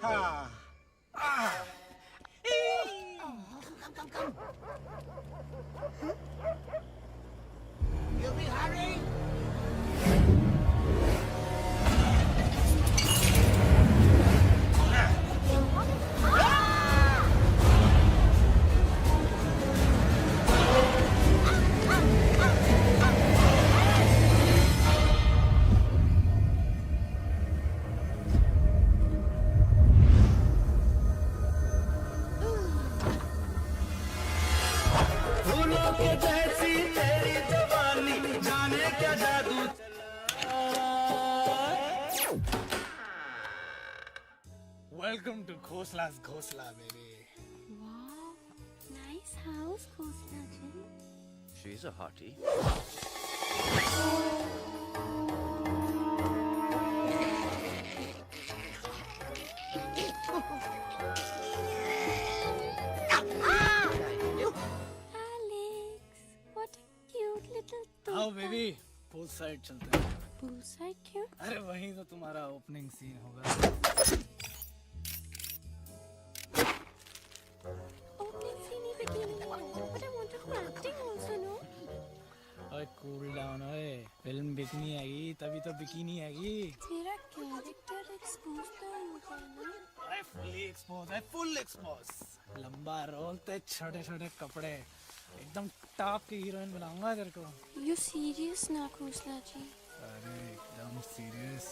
हाँ। Come. You'll be hurry. Welcome to Khosla's Khosla, baby. Wow, nice house, Khosla ji. She's a hottie. Alex, what a cute little toy. आओ baby, pole side चलते हैं। Poolside क्यों? अरे वहीं तो तुम्हारा ओपनिंग सीन होगा। Opening scene ही bikini है. But I want to do acting also, no? ओए कूल डाउन ओए, फिल्म बिकनी आएगी तभी तो बिकिनी आएगी। तेरा character expose तो होगा ना? ओए फुली एक्सपोज है, फुल एक्सपोज। लंबा रोल ते छोटे छोटे कपड़े, एकदम टॉप की हीरोइन बनाऊंगा तेरे को। You serious ना Khosla जी? अरे एकदम सीरियस।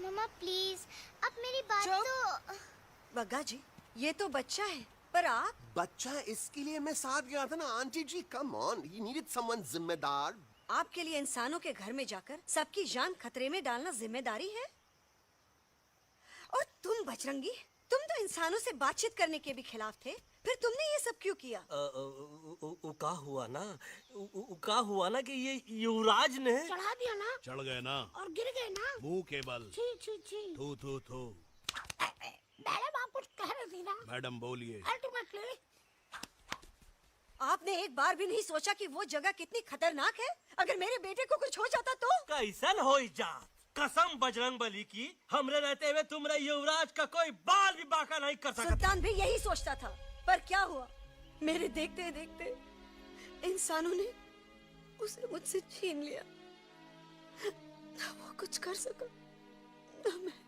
मम्मा प्लीज अब मेरी बात तो बग्गा जी, ये तो बच्चा है, पर आप बच्चा इसके लिए मैं साथ गया था ना aunty ji. Come on, he needed someone जिम्मेदार। आपके लिए इंसानों के घर में जाकर सबकी जान खतरे में डालना जिम्मेदारी है। और तुम बजरंगी, तुम तो इंसानों से बातचीत करने के भी खिलाफ थे, फिर तुमने ये सब क्यों किया? का हुआ ना कि ये युवराज ने चढ़ा दिया ना चढ़ गए ना और गिर गए ना। मुंह के बल। छी। थू थू थू। मैडम आप कुछ कह रही थी ना। मैडम बोलिए। अल्टीमेटली आपने एक बार भी नहीं सोचा कि वो जगह कितनी खतरनाक है? अगर मेरे बेटे को कुछ हो जाता तो? कैसन हो जा? कसम बजरंग बली की, हमरे रहते हुए तुमरे युवराज का कोई बाल भी बाका नहीं कर सकता। सुल्तान भी यही सोचता था, पर क्या हुआ? मेरे देखते देखते इंसानों ने उसे मुझसे छीन लिया। ना वो कुछ कर सका, ना मैं।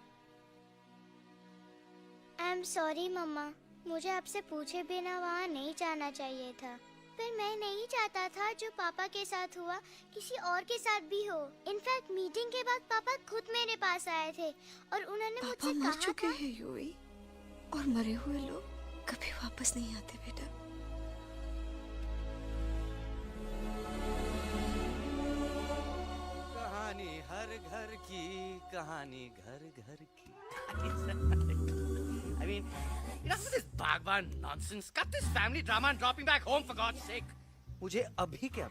आई एम सॉरी मम्मा, मुझे आपसे पूछे बिना वहाँ नहीं जाना चाहिए था। पर मैं नहीं चाहता था जो पापा के साथ हुआ किसी और के साथ भी हो। इनफैक्ट मीटिंग के बाद पापा खुद मेरे पास आए थे और उन्होंने मुझसे मर कहा चुके था हैं यूवी, और मरे हुए लोग कभी वापस नहीं आते बेटा। कहानी हर घर की, कहानी घर घर की। I mean, enough of this Bhagwan nonsense. Cut this family drama and drop me back home for God's sake. मुझे अभी के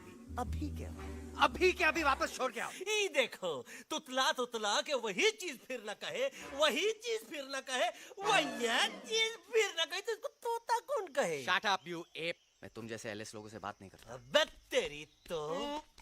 अभी वापस छोड़ के आओ। ई देखो, तुतला के वही चीज फिर न कहे, वही चीज फिर न कहे, वही चीज फिर न कहे, तो इसको तोता कौन कहे? Shut up, you ape. मैं तुम जैसे एलिस लोगों से बात नहीं करता। अबे तेरी तो।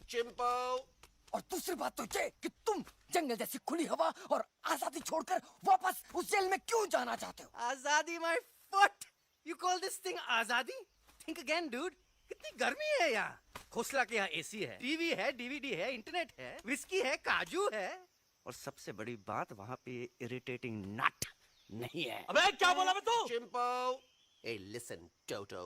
चिंपो। और दूसरी बात तो ये कि तुम जंगल जैसी खुली हवा और आजादी छोड़कर वापस उस जेल में क्यों जाना चाहते हो? आजादी my foot. You call this thing आजादी? Think again, dude. कितनी गर्मी है यहाँ। खोसला के यहाँ एसी है, टीवी है, डीवीडी है, इंटरनेट है, विस्की है, काजू है, और सबसे बड़ी बात वहाँ पे इरिटेटिंग नट नहीं है। अबे क्या बोला मैं तू? चिंपो। ए लिसन टोटो,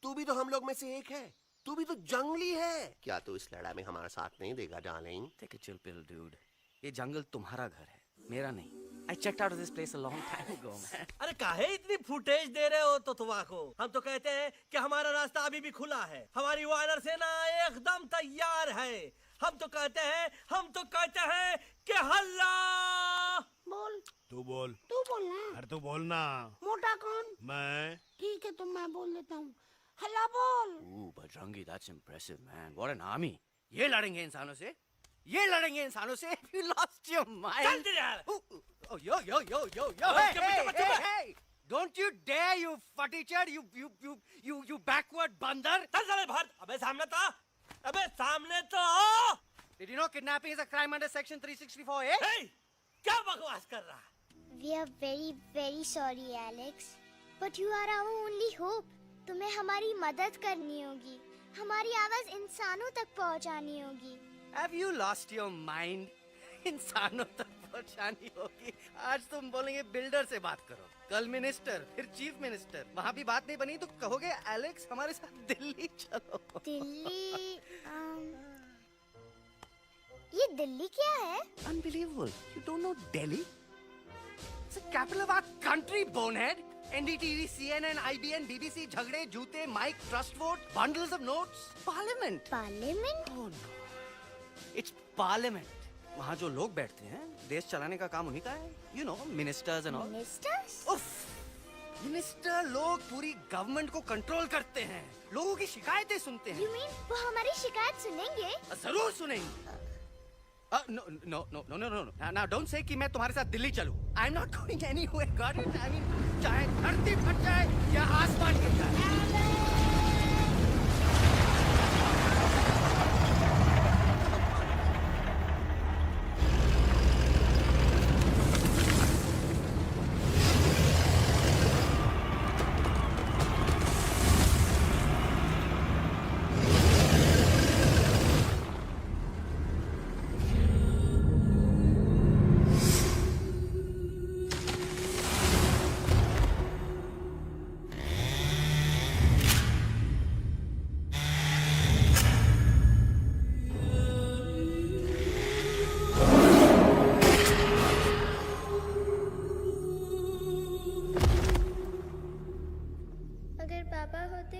तू भी तो हम लोग में से एक है। तू भी तो जंगली है। क्या तू इस लड़ाई में हमारा साथ नहीं देगा darling? Take a chill pill, dude. ये जंगल तुम्हारा घर है, मेरा नहीं। I checked out of this place a long time ago, man. अरे काहे इतनी फुटेज दे रहे हो तो तुवा को? हम तो कहते हैं कि हमारा रास्ता अभी भी खुला है, हमारी वानर सेना एकदम तैयार है। हम तो कहते हैं कि हल्ला बोल। तू बोल। तू बोलना। अरे तू बोलना। मोटा कौन? मैं। ठीक है तो मैं बोल देता हूँ। हल्ला बोल। Ooh, Bajrangi, that's impressive, man. What an army. ये लड़ेंगे इंसानों से? ये लड़ेंगे इंसानों से? You lost your mind. चल तेरे यार। Oh, yo. चुप, चुप, चुप। Hey. Don't you dare, you fatty-chad, you backward बंदर. चल साले बाहर। अबे सामने तो आ। अबे सामने तो आ। Did you know kidnapping is a crime under section 364A? Hey, क्या बकवास कर रहा है? We are very very sorry, Alex. But you are our only hope. तुम्हें हमारी मदद करनी होगी, हमारी आवाज इंसानों तक पहुंचानी होगी। Have you lost your mind? इंसानों तक पहुंचानी होगी। आज तुम बोलेंगे बिल्डर से बात करो, कल मिनिस्टर, फिर चीफ मिनिस्टर। वहाँ भी बात नहीं बनी तो कहोगे एलेक्स हमारे साथ दिल्ली चलो। दिल्ली ये दिल्ली क्या है? Unbelievable. You don't know Delhi? It's the capital of our country, bonehead. NDTV, CNN, IBN, BBC, झगड़े, जूते, mic, trust vote, bundles of notes, parliament. Parliament? Oh no. It's parliament. वहाँ जो लोग बैठते हैं, देश चलाने का काम उन्हीं का है. You know, ministers and all. Ministers? उफ! मिनिस्टर लोग पूरी गवर्नमेंट को कंट्रोल करते हैं, लोगों की शिकायतें सुनते हैं. You mean वो हमारी शिकायत सुनेंगे? जरूर सुनेंगे. No. Now don't say कि मैं तुम्हारे साथ दिल्ली चलूं. I'm not going anywhere. Got it? I mean, चाहे धरती फट जाए या आसमान गिर जाए. अगर पापा होते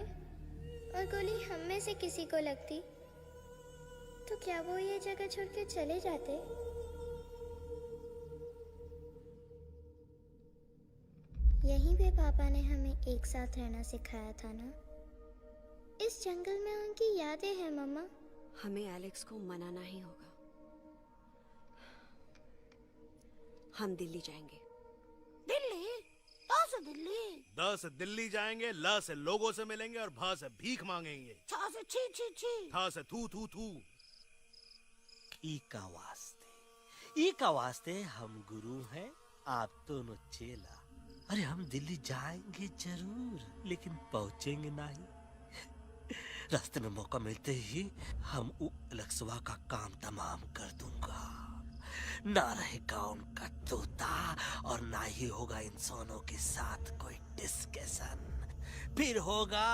और गोली हम में से किसी को लगती तो क्या वो ये जगह छोड़ के चले जाते? यहीं पे पापा ने हमें एक साथ रहना सिखाया था ना? इस जंगल में उनकी यादें हैं मम्मा। हमें एलेक्स को मनाना ही होगा। हम दिल्ली जाएंगे। दिल्ली? कहाँ से दिल्ली? द से दिल्ली जाएंगे, ल से लोगों से मिलेंगे और भ से भीख मांगेंगे। छ से छी छी छी। थ से थू थू थू। ई का वास्ते हम गुरु हैं, आप दोनों चेला। अरे हम दिल्ली जाएंगे जरूर, लेकिन पहुंचेंगे नहीं। रास्ते में मौका मिलते ही हम लक्ष्वा का काम तमाम कर दूंगा। ना रहेगा उनका तोता और ना ही होगा इंसानों के साथ कोई डिस्कशन। फिर होगा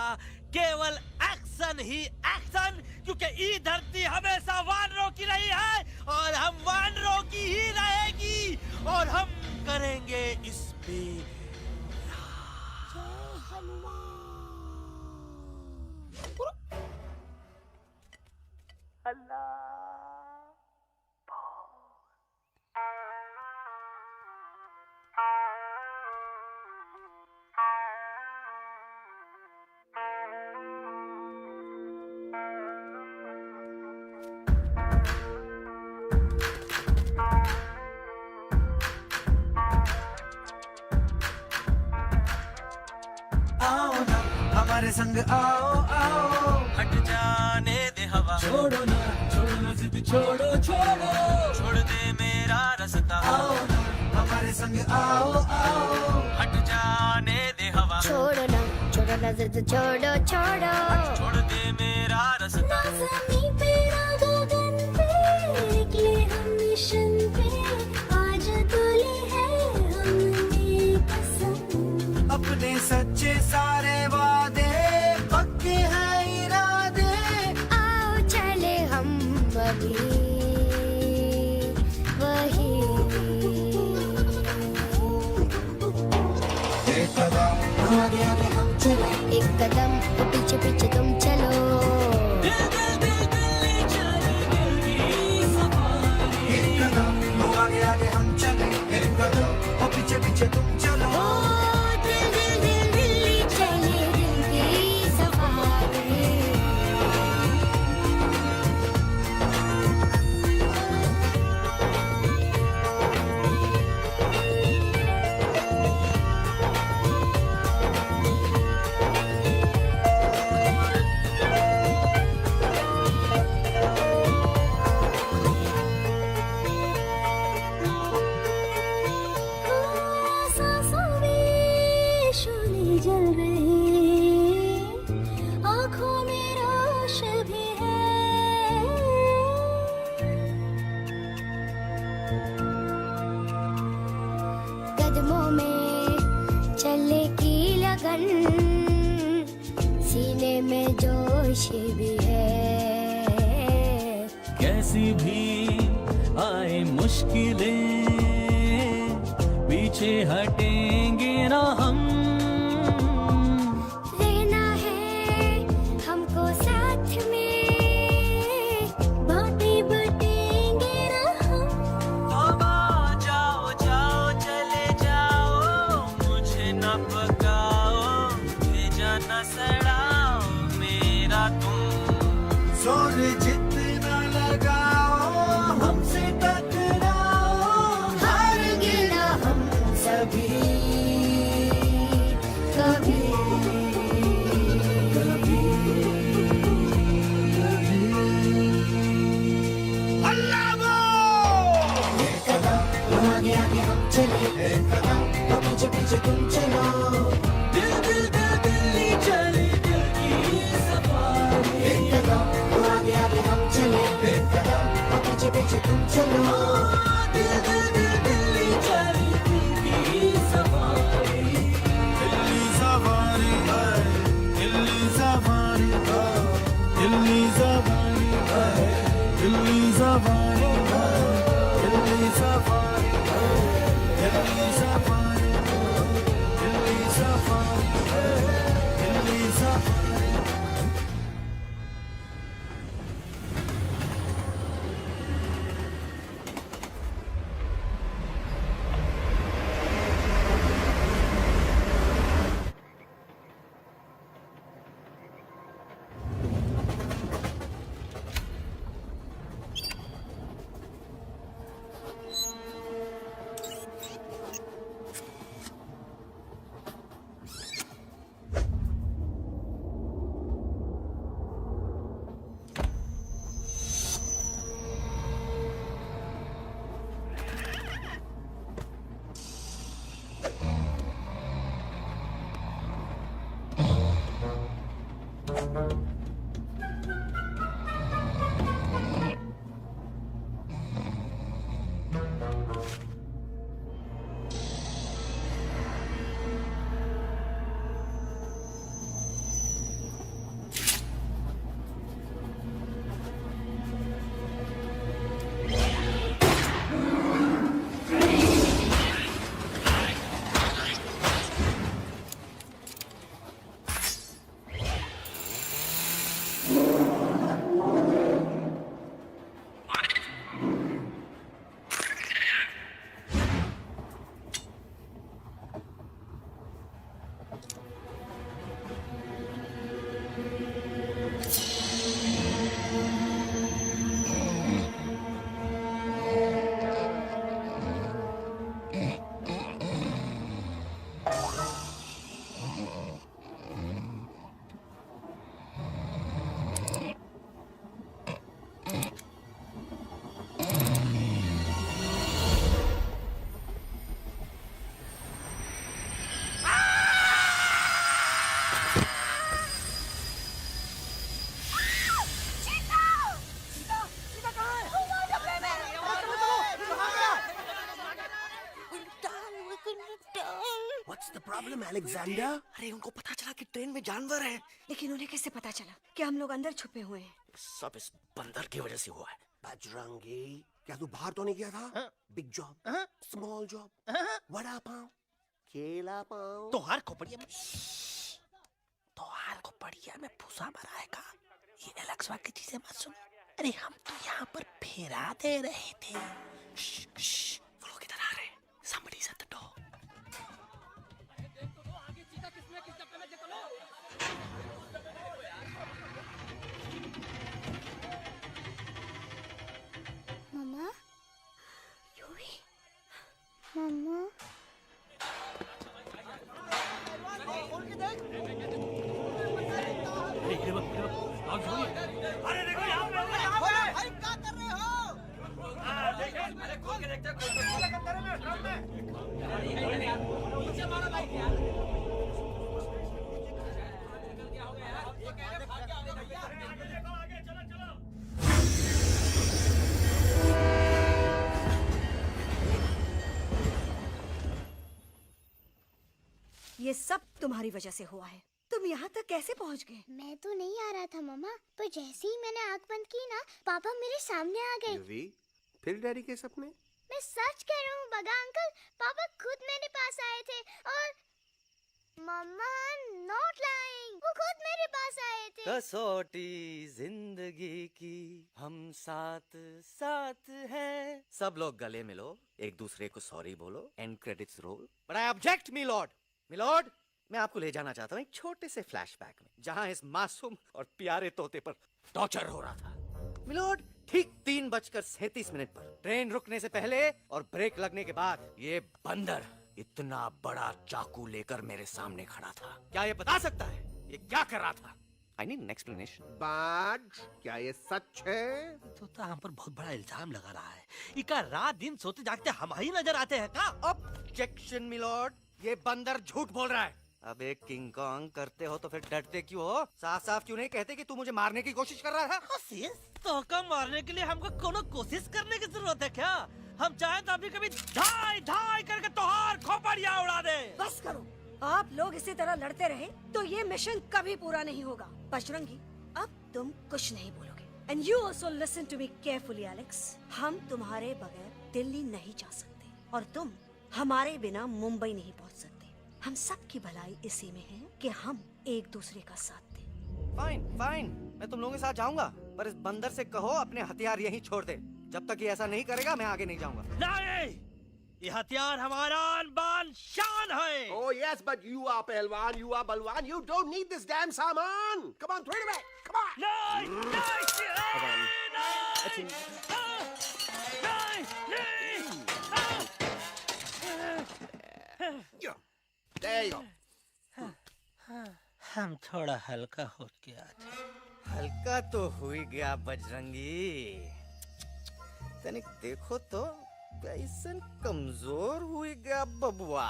केवल एक्शन ही एक्शन, क्योंकि ये धरती हमेशा वानरों की रही है और हम वानरों की ही रहेगी और हम करेंगे इस पे हमारे संग आओ आओ, हट जाने दे हवा, छोड़ो ना जिद, छोड़ो छोड़ दे मेरा रास्ता। आओ ना हमारे संग आओ आओ, हट जाने दे हवा, छोड़ो ना जिद, छोड़ो छोड़ दे मेरा रास्ता। ज़मीं पे ना गगन पे, निकले हम मिशन पे, आज तुले है हमने कसम। अपने सच्चे सारे वादे पक्के हैं इरादे, आओ चले हम अभी वही। एक कदम आगे आगे हम चले, एक कदम पीछे पीछे तुम चलो। एक कदम आगे आगे हम चले, एक कदम जल रहे, आँखों में रोश भी है। कदमों में चलने की लगन, सीने में जोश भी है। कैसी भी आए मुश्किलें, पीछे हटेंगे ना हम। रहना है हमको साथ में, बातें बटेंगे ना हम। जाओ जाओ चले जाओ, मुझे न पकाओ, भेजा न सड़ाओ मेरा तुम। जोर जितना लगाओ, हमसे टकराओ, हारेंगे ना हम सभी कभी। आगे आगे हम चले, और पीछे पीछे तुम चलो। दिल दिल दिल दिल्ली चली, दिल की सफारी। आगे आगे हम चले, और पीछे पीछे तुम चलो। दिल दिल दिल दिल्ली चली, दिल की सफारी। दिल्ली सफारी है, दिल्ली सफारी है, दिल्ली सफारी है, दिल्ली सफारी है, दिल्ली सफारी है, दिल्ली सफारी है, दिल्ली सफारी है, Delhi safari. What's the problem, Alexander? अरे उनको पता चला कि ट्रेन में जानवर है। लेकिन उन्हें कैसे पता चला कि हम लोग अंदर छुपे हुए हैं? सब इस बंदर की वजह से हुआ है। बजरंगी, क्या तू बाहर तो नहीं गया था? Big job, small job, vada pav, केला पाव। तोहार खोपड़िया में भूसा भरा है का? ये एलेक्सा की चीजें मत सुन। अरे हम तो यहाँ पर फेरा दे रहे थे। वो लोग इधर आ रहे हैं। Somebody's at the door. मम्मा, यूवी, मम्मा। अरे देखो यहाँ पे भाई क्या कर रहे हो? अरे खोल के देखते हैं। ये सब तुम्हारी वजह से हुआ है। तुम यहाँ तक कैसे पहुँच गए? मैं तो नहीं आ रहा था मम्मा, पर जैसे ही मैंने आँख बंद की ना, पापा मेरे सामने आ गए। युवी, फिर डैडी के सपने? मैं सच कह रहा हूँ बगा अंकल, पापा खुद मेरे पास आए थे और मम्मा नॉट लाइंग, वो खुद मेरे पास आए थे। कसौटी जिंदगी की हम साथ साथ हैं। सब लोग गले मिलो, एक दूसरे को सॉरी बोलो, and credits roll. But I object milord. Milord, मैं आपको ले जाना चाहता हूँ एक छोटे से फ्लैशबैक में, जहाँ इस मासूम और प्यारे तोते पर टॉर्चर हो रहा था। मिलॉर्ड, ठीक 3:37 पर ट्रेन रुकने से पहले और ब्रेक लगने के बाद ये बंदर इतना बड़ा चाकू लेकर मेरे सामने खड़ा था। क्या ये बता सकता है ये क्या कर रहा था? I need an explanation. बाज, क्या ये सच है? तो हम पर बहुत बड़ा इल्जाम लगा रहा है। इका रात दिन सोते जागते हम ही नजर आते हैं का? ऑब्जेक्शन मिलॉर्ड, ये बंदर झूठ बोल रहा है। अब एक किंग कॉन्ग करते हो तो फिर डरते क्यों हो? साफ साफ क्यों नहीं कहते कि तू मुझे मारने की कोशिश कर रहा है? तो का मारने के लिए हमको कोनो कोशिश करने की जरूरत है क्या? हम चाहे तो अभी कभी धाई धाई करके तोहार खोपड़िया उड़ा दे। बस करो, आप लोग इसी तरह लड़ते रहे तो ये मिशन कभी पूरा नहीं होगा। बजरंगी, अब तुम कुछ नहीं बोलोगे। And you also listen to me carefully Alex. हम तुम्हारे बगैर दिल्ली नहीं जा सकते और तुम हमारे बिना मुंबई नहीं पहुंच सकते। हम सब की भलाई इसी में है कि हम एक दूसरे का साथ दें। फाइन फाइन, मैं तुम लोगों के साथ जाऊंगा, पर इस बंदर से कहो अपने हथियार यहीं छोड़ दे। जब तक ये ऐसा नहीं करेगा मैं आगे नहीं जाऊंगा। नहीं, ये हथियार हमारा आन-बान शान है। Oh yes, but you are पहलवान, you are बलवान, you don't need this damn सामान. Come on, throw it away. Come on. नहीं, There you go. हम थोड़ा हल्का हो गया था। हल्का तो हो ही गया बजरंगी, तनिक देखो तो कैसन कमजोर हुई गया बबुआ।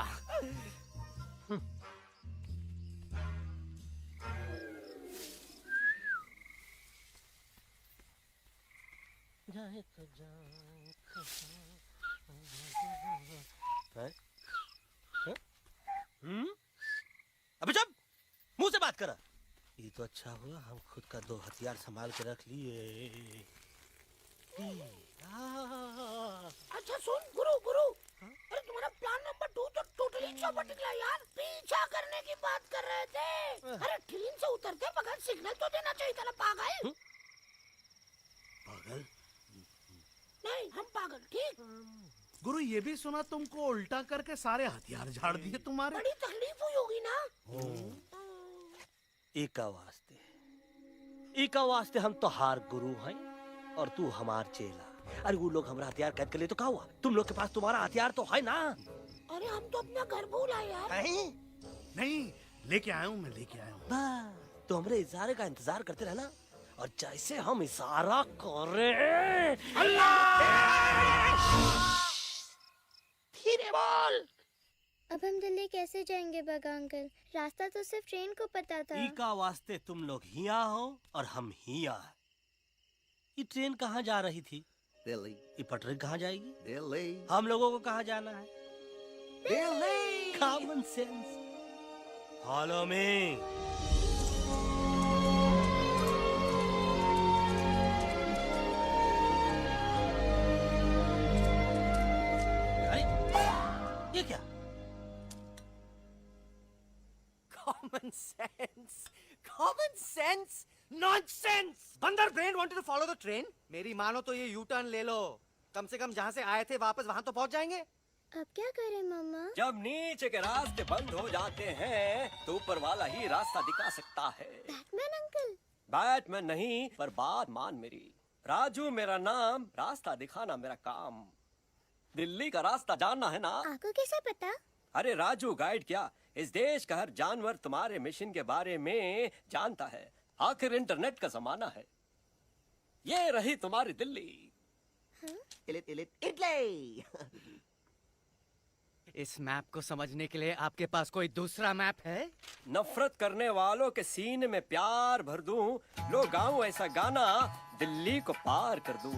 जाए तो अबे जब मुंह से बात करा। ये तो अच्छा हुआ हम खुद का 2 हथियार संभाल के रख लिए। अच्छा सुन गुरु गुरु, अरे तुम्हारा प्लान नंबर 2 तो टोटली चौपट निकला यार। पीछा करने की बात कर रहे थे। अरे ट्रेन से उतरते बगैर सिग्नल तो देना चाहिए था ना पागल। पागल? नहीं हम पागल, ठीक। गुरु, ये भी सुना तुमको उल्टा करके सारे हथियार झाड़ दिए तुम्हारे। बड़ी तकलीफ हुई होगी ना। एका वास्ते हम तो हार गुरु हैं और तू हमार चेला। अरे वो लोग हमारा हथियार कैद कर ले तो क्या हुआ? तुम लोग के पास तुम्हारा हथियार तो है ना। अरे हम तो अपना घर भूल आए यार। नहीं, लेके आया हूँ, मैं लेके आया हूँ। तो हमारे इशारे का इंतजार करते रहना और जैसे हम इशारा करें धीरे बोल। अब हम दिल्ली कैसे जाएंगे बगा अंकल? रास्ता तो सिर्फ ट्रेन को पता था। का वास्ते तुम लोग हिया हो और हम हिया। ये ट्रेन कहाँ जा रही थी? दिल्ली। ये पटरी कहाँ जाएगी? दिल्ली। हम लोगों को कहाँ जाना है? Delhi. Common sense. Follow me. ये क्या? Common sense, common sense, nonsense. बंदर brain wanted to follow the train. मेरी मानो तो ये यू टर्न ले लो। कम से कम जहाँ से आए थे वापस वहाँ तो पहुँच जाएंगे। अब क्या करें मम्मा? जब नीचे के रास्ते बंद हो जाते हैं तो ऊपर वाला ही रास्ता दिखा सकता है। Batman uncle? बैटमैन नहीं, पर बात मान मेरी। राजू मेरा नाम, रास्ता दिखाना मेरा काम। दिल्ली का रास्ता जानना है ना? आपको कैसे पता? अरे राजू गाइड क्या, इस देश का हर जानवर तुम्हारे मिशन के बारे में जानता है। आखिर इंटरनेट का जमाना है। ये रही तुम्हारी दिल्ली। इटली। इस मैप को समझने के लिए आपके पास कोई दूसरा मैप है? नफरत करने वालों के सीने में प्यार भर दूं, लो गाऊं ऐसा गाना, दिल्ली को पार कर दूं।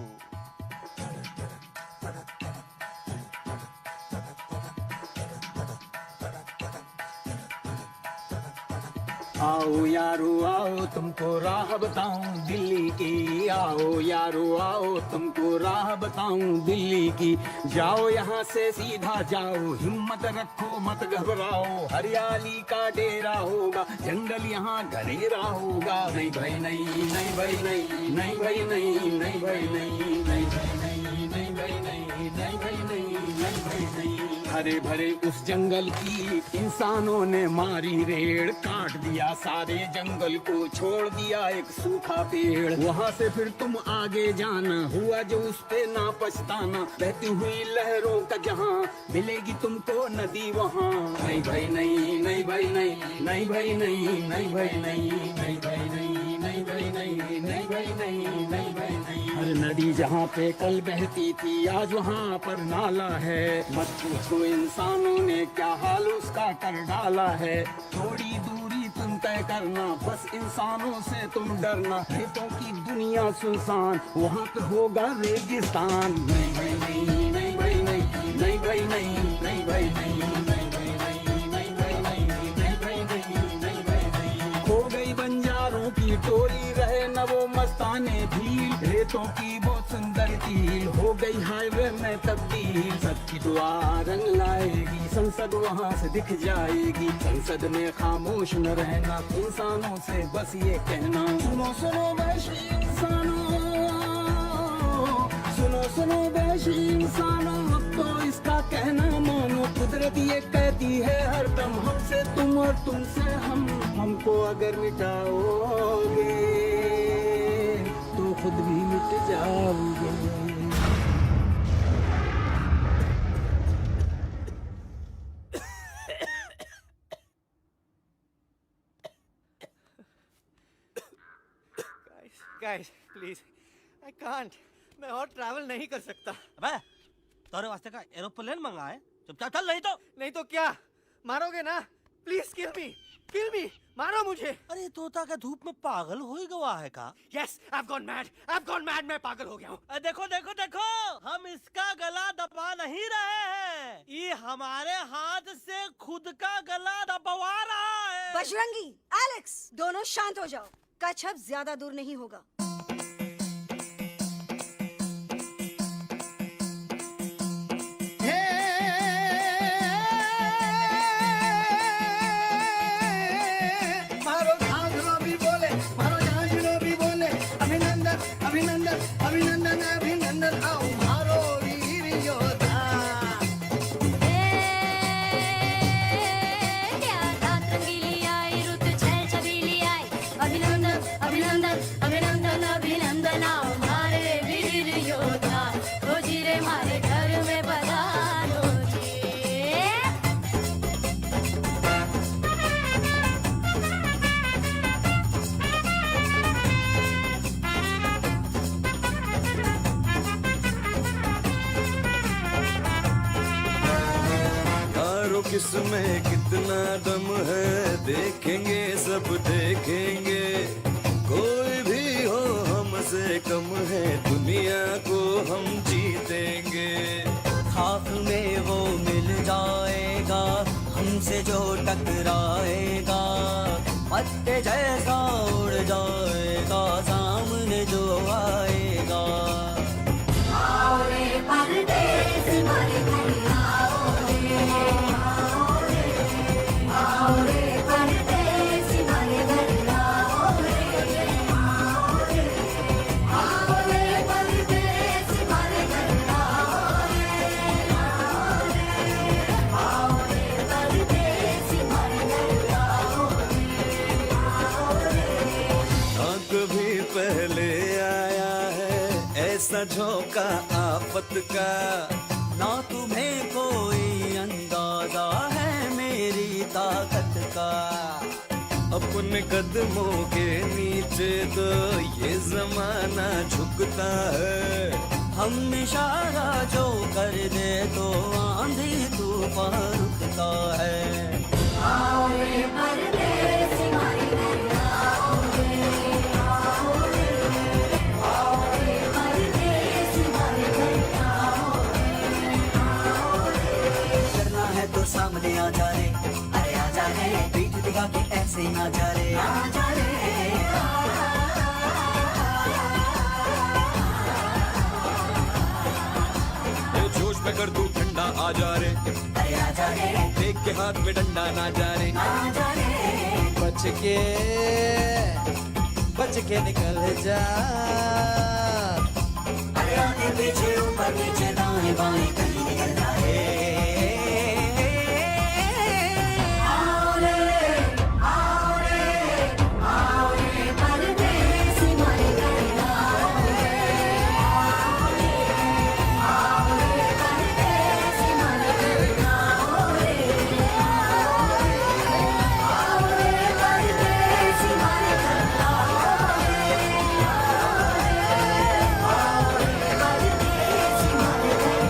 आओ यारो आओ तुमको राह बताऊं दिल्ली की, आओ यारो आओ तुमको राह बताऊं दिल्ली की। जाओ यहाँ से सीधा जाओ, हिम्मत रखो मत घबराओ, हरियाली का डेरा होगा, जंगल यहाँ घनेरा होगा। नहीं भाई नहीं, नहीं भाई नहीं, नहीं भाई नहीं, नहीं भाई नहीं, नहीं भाई नहीं, नहीं भाई नहीं, नहीं भाई नहीं, नहीं भाई नहीं। हरे भरे उस जंगल की इंसानों ने मारी रेड़, काट दिया सारे जंगल को, छोड़ दिया एक सूखा पेड़। वहाँ से फिर तुम आगे जाना, हुआ जो उस पे ना पछताना, बहती हुई लहरों का जहाँ मिलेगी तुमको नदी वहाँ। नहीं भाई नहीं, नहीं भाई नहीं, नहीं भाई नहीं, नहीं भाई नहीं, नहीं भाई नहीं, नहीं भाई नहीं, नहीं भाई नहीं, नहीं भाई नहीं। हर नदी जहाँ पे कल बहती थी आज वहाँ पर नाला है, मत पूछो इंसानों ने क्या हाल उसका कर डाला है। थोड़ी दूरी तुम तय करना, बस इंसानों से तुम डरना, खेतों की दुनिया सुनसान, वहाँ पे होगा रेगिस्तान। नहीं भाई नहीं, नहीं भाई नहीं, नहीं भाई नहीं, नहीं भाई नहीं, नहीं भाई नहीं, नहीं भाई नहीं, नहीं भाई नहीं, नहीं भाई नहीं। खो गई बंजारों की टोली, रहे न वो मस्ताने भील, रेतों की बहुत सुंदर झील, हो गई हाईवे में तब्दील। सबकी दुआ रंग लाएगी, संसद वहाँ से दिख जाएगी, संसद में खामोश न रहना, इंसानों से बस ये कहना। सुनो सुनो वैशी इंसानों, सुनो सुनो वैशी इंसानों, अब तो इसका कहना मानो, कुदरत ये कहती है हरदम, हमसे तुम और तुमसे हम, हमको अगर मिटाओगे तो खुद भी मिट जाओगे। गाइस प्लीज आई कांट, मैं और ट्रैवल नहीं कर सकता। अबे तोरे वास्ते का एरोप्लेन मंगाए, चुपचाप चल, नहीं तो क्या मारोगे ना? प्लीज किल मी, मारो मुझे। अरे तोता का धूप में पागल हो ही गवा है का? Yes I have gone mad, मैं पागल हो गया हूँ। देखो देखो देखो, हम इसका गला दबा नहीं रहे हैं, ये हमारे हाथ से खुद का गला दबवा रहा है। बजरंगी, एलेक्स, दोनों शांत हो जाओ, कच्छप ज्यादा दूर नहीं होगा। अभिनंदन अभिनंदन आओ मारो वीर योद्धा। रात रंगीली आई, रुत छल छबीली आई, अभिनंदन अभिनंदन अभिनंदन अभिनंदन आओ मारे वीर योद्धा, हो जी रे मारे घर में पधारो जी। किसमें कितना दम है, देखेंगे सब देखेंगे, कोई भी हो हमसे कम है, दुनिया को हम जीतेंगे। खाक में वो मिल जाएगा, हमसे जो टकराएगा, पत्ते जैसा उड़ जाएगा, सामने जो आएगा। आओ रे परदेस मारे घर आओ रे, आओ रे परदेस मारे घर आओ रे, आओ रे परदेस मारे घर आओ रे, आओ रे परदेस मारे घर आओ रे। ना कभी पहले आया है ऐसा झोंका आफत का, ना तुम्हें कोई अंदाजा है मेरी ताकत का। अपने कदमों के नीचे तो ये जमाना झुकता है, हम इशारा जो कर दे तो आंधी तूफान रुकता है। आओ रे परदेस मारे घर आओ रे, आओ रे, आओ रे परदेस मारे घर आओ रे। करना है तो सामने आ जा रे, अरे आ जा रे, पीठ दिखा के ऐसे से ना जा रे, ना जा रे। जोश में कर दूं ठंडा आ जा रे, अरे आ जा रे, देख के हाथ में डंडा ना जा रे, ना जा रे। बच के निकल जा। अरे आगे पीछे ऊपर नीचे दाएं बाएं कहीं निकल जाए। आओ रे, आओ रे, आओ रे परदेसी मारे घर आओ रे, आओ रे, आओ रे परदेसी मारे घर आओ रे, आओ रे परदेसी मारे घर आओ रे, आओ रे परदेसी मारे घर आओ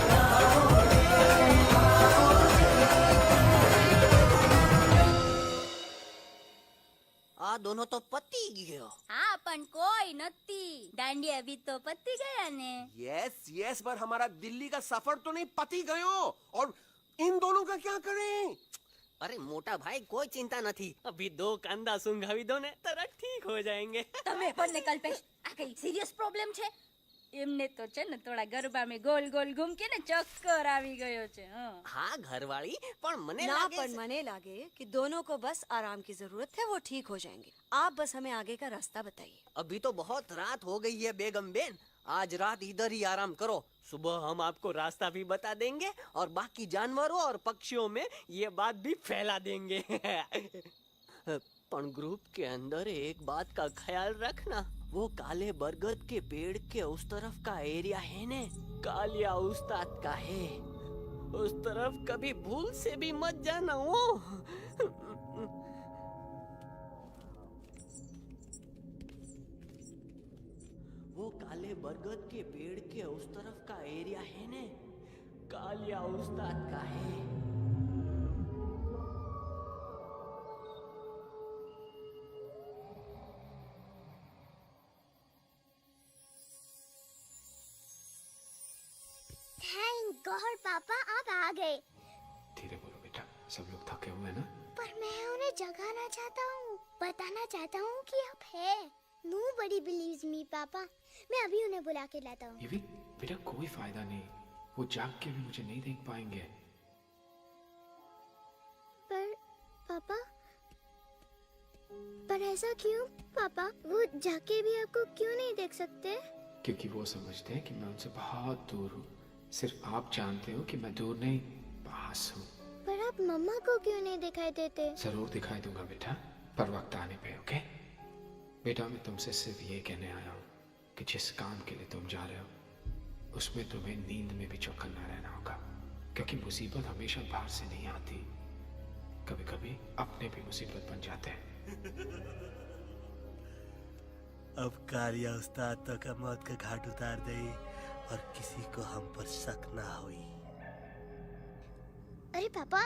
रे। આ દોનો તો પતી ગયો. હા પણ કોઈ નથી. દાંડિયા બી તો પતી ગયા ને. यस यस, पर हमारा दिल्ली का सफर तो नहीं पति गयो, और इन दोनों का क्या करें? અરે મોટા ભાઈ કોઈ ચિંતા નથી. अभी 2 कांदा सुंघावी दो ने तरह ठीक हो जाएंगे. તમે પણ ને કલ્પેશ આ કઈ સિરિયસ પ્રોબ્લેમ છે? એમને તો છે ને થોડા ગરબામાં गोल गोल घूम के ने चक्कर આવી ગયો છે. હા ઘરવાળી, પણ મને ना લાગે पर मने लागे कि दोनों को बस आराम की जरूरत है, वो ठीक हो जाएंगे. आप बस हमें आगे का रास्ता बताइए. अभी तो बहुत रात हो गई है बेगम बेन. आज रात इधर ही आराम करो. सुबह हम आपको रास्ता भी बता देंगे और बाकी जानवरों और पक्षियों में ये बात भी फैला देंगे. पण ग्रुप के अंदर एक बात का ख्याल रखना, वो काले बरगद के पेड़ के उस तरफ का एरिया है ने, कालिया उस्ताद का है. उस तरफ कभी भूल से भी मत जाना. वो काले बरगद के पेड़ के उस तरफ का एरिया है ने, कालिया उस्ताद का है. थैंक गॉड पापा आप आ गए. धीरे बोलो बेटा, सब लोग थके हुए हैं ना. पर मैं उन्हें जगाना चाहता हूँ, बताना चाहता हूँ कि आप है. Nobody believes me पापा. मैं अभी उन्हें बुला के लाता हूँ. ये भी बेटा कोई फायदा नहीं, वो जाग के भी मुझे नहीं देख पाएंगे. पर ऐसा क्यों पापा? वो जाके भी आपको क्यों नहीं देख सकते? क्योंकि वो समझते हैं कि मैं उनसे बहुत दूर हूँ. सिर्फ आप जानते हो कि मैं दूर नहीं, पास हूँ. पर आप मम्मा को क्यों नहीं दिखाई देते? जरूर दिखाई दूंगा बेटा, पर वक्त आने पे. ओके बेटा, मैं तुमसे सिर्फ ये कहने आया हूँ कि जिस काम के लिए तुम जा रहे हो उसमें तुम्हें नींद में भी चौकन्ना रहना होगा, क्योंकि मुसीबत हमेशा बाहर से नहीं आती, कभी कभी अपने भी मुसीबत बन जाते हैं. अब कालिया उस्ताद तो का मौत का घाट उतार दे और किसी को हम पर शक ना हुई. अरे पापा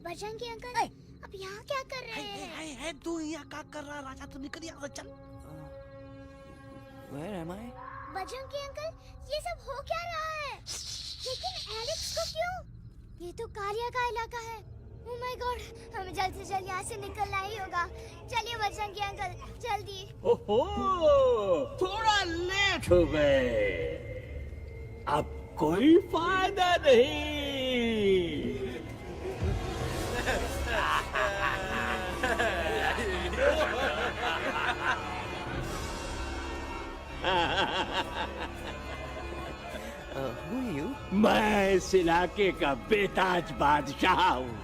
बजरंगी अंकल, अब यहाँ क्या कर रहे हैं? है तू यहाँ क्या कर रहा? राजा तू निकल यहाँ से, चल. Where am I? Bajrangi uncle, ये सब हो क्या रहा है? लेकिन एलेक्स को क्यों? ये तो कालिया का इलाका है. ओह माय गॉड, हमें जल्द से जल्द यहाँ से निकलना ही होगा. चलिए बजरंगी अंकल, जल्दी. ओहो, थोड़ा लेट हो गए. अब कोई फायदा नहीं. Who are you? मैं इस इलाके का बेताज बादशाह हूँ.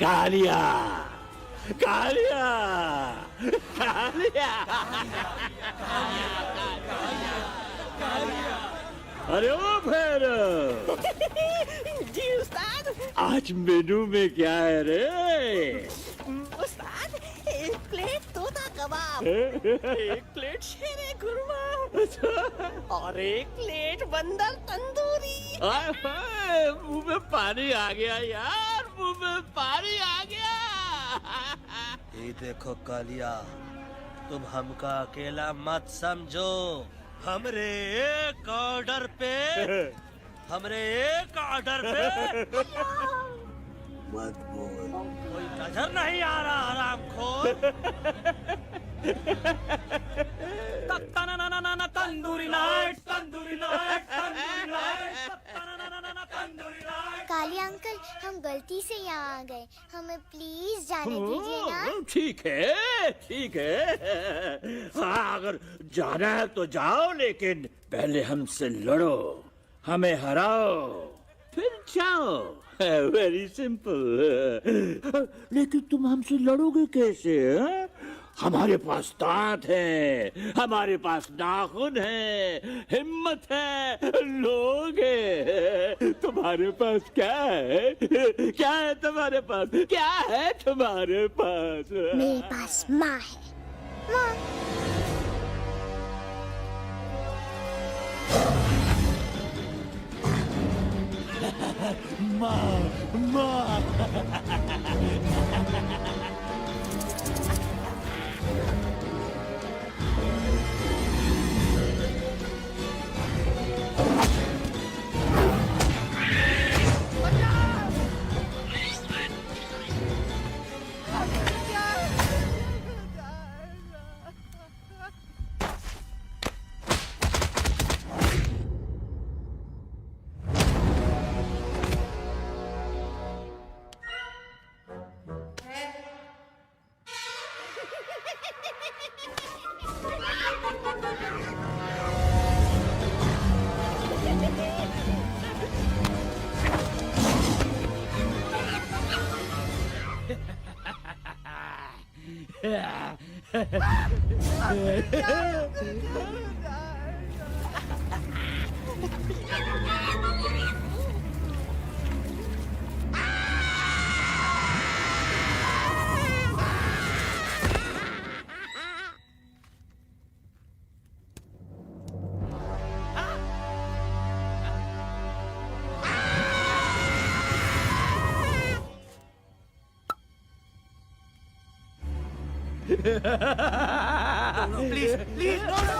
कालिया, कालिया, कालिया. अरे ओ भैरव. जी उस्ताद. आज मेनू में क्या है रे? उस्ताद, एक प्लेट तोता कबाब, एक प्लेट शेरे खुरमा और एक प्लेट बंदर तंदूरी. मुंह में पानी आ गया यार, मुंह में पानी आ गया. ये देखो कालिया, तुम हमका अकेला मत समझो। हमरे एक ऑर्डर पे मत बोल। कोई नजर नहीं आ रहा हरामखोर। Tandoori night, tandoori night, tandoori night, tandoori night. Kali uncle, हम गलती से यहाँ आ गए, हमें प्लीज जाने दीजिए ना। ठीक है, ठीक है। हाँ, अगर जाना है तो जाओ, लेकिन पहले हमसे लड़ो, हमें हराओ, फिर जाओ। Very simple. लेकिन तुम हमसे लड़ोगे कैसे? हमारे पास दांत है, हमारे पास नाखून है, हिम्मत है, लोग है। तुम्हारे पास क्या है? क्या है तुम्हारे पास? क्या है तुम्हारे पास? मेरे पास माँ है, माँ। माँ। Please please no no.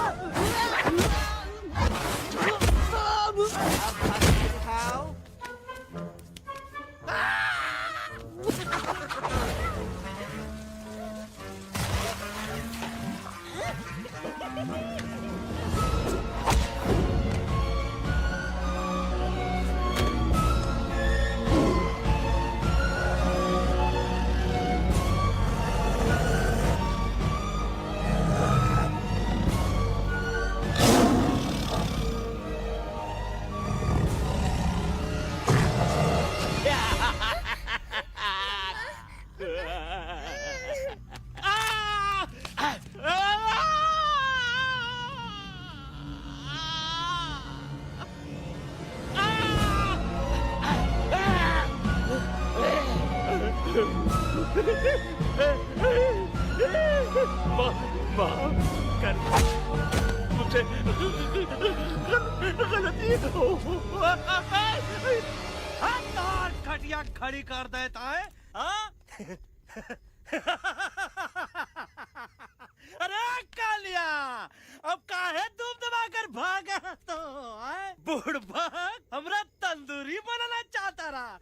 मुझसे गलती खटिया खड़ी कर देता है। अरे कालिया, अब काहे तुम दबाकर भागा तो? बुढ़बा हमरा तंदूरी बनाना चाहता रहा।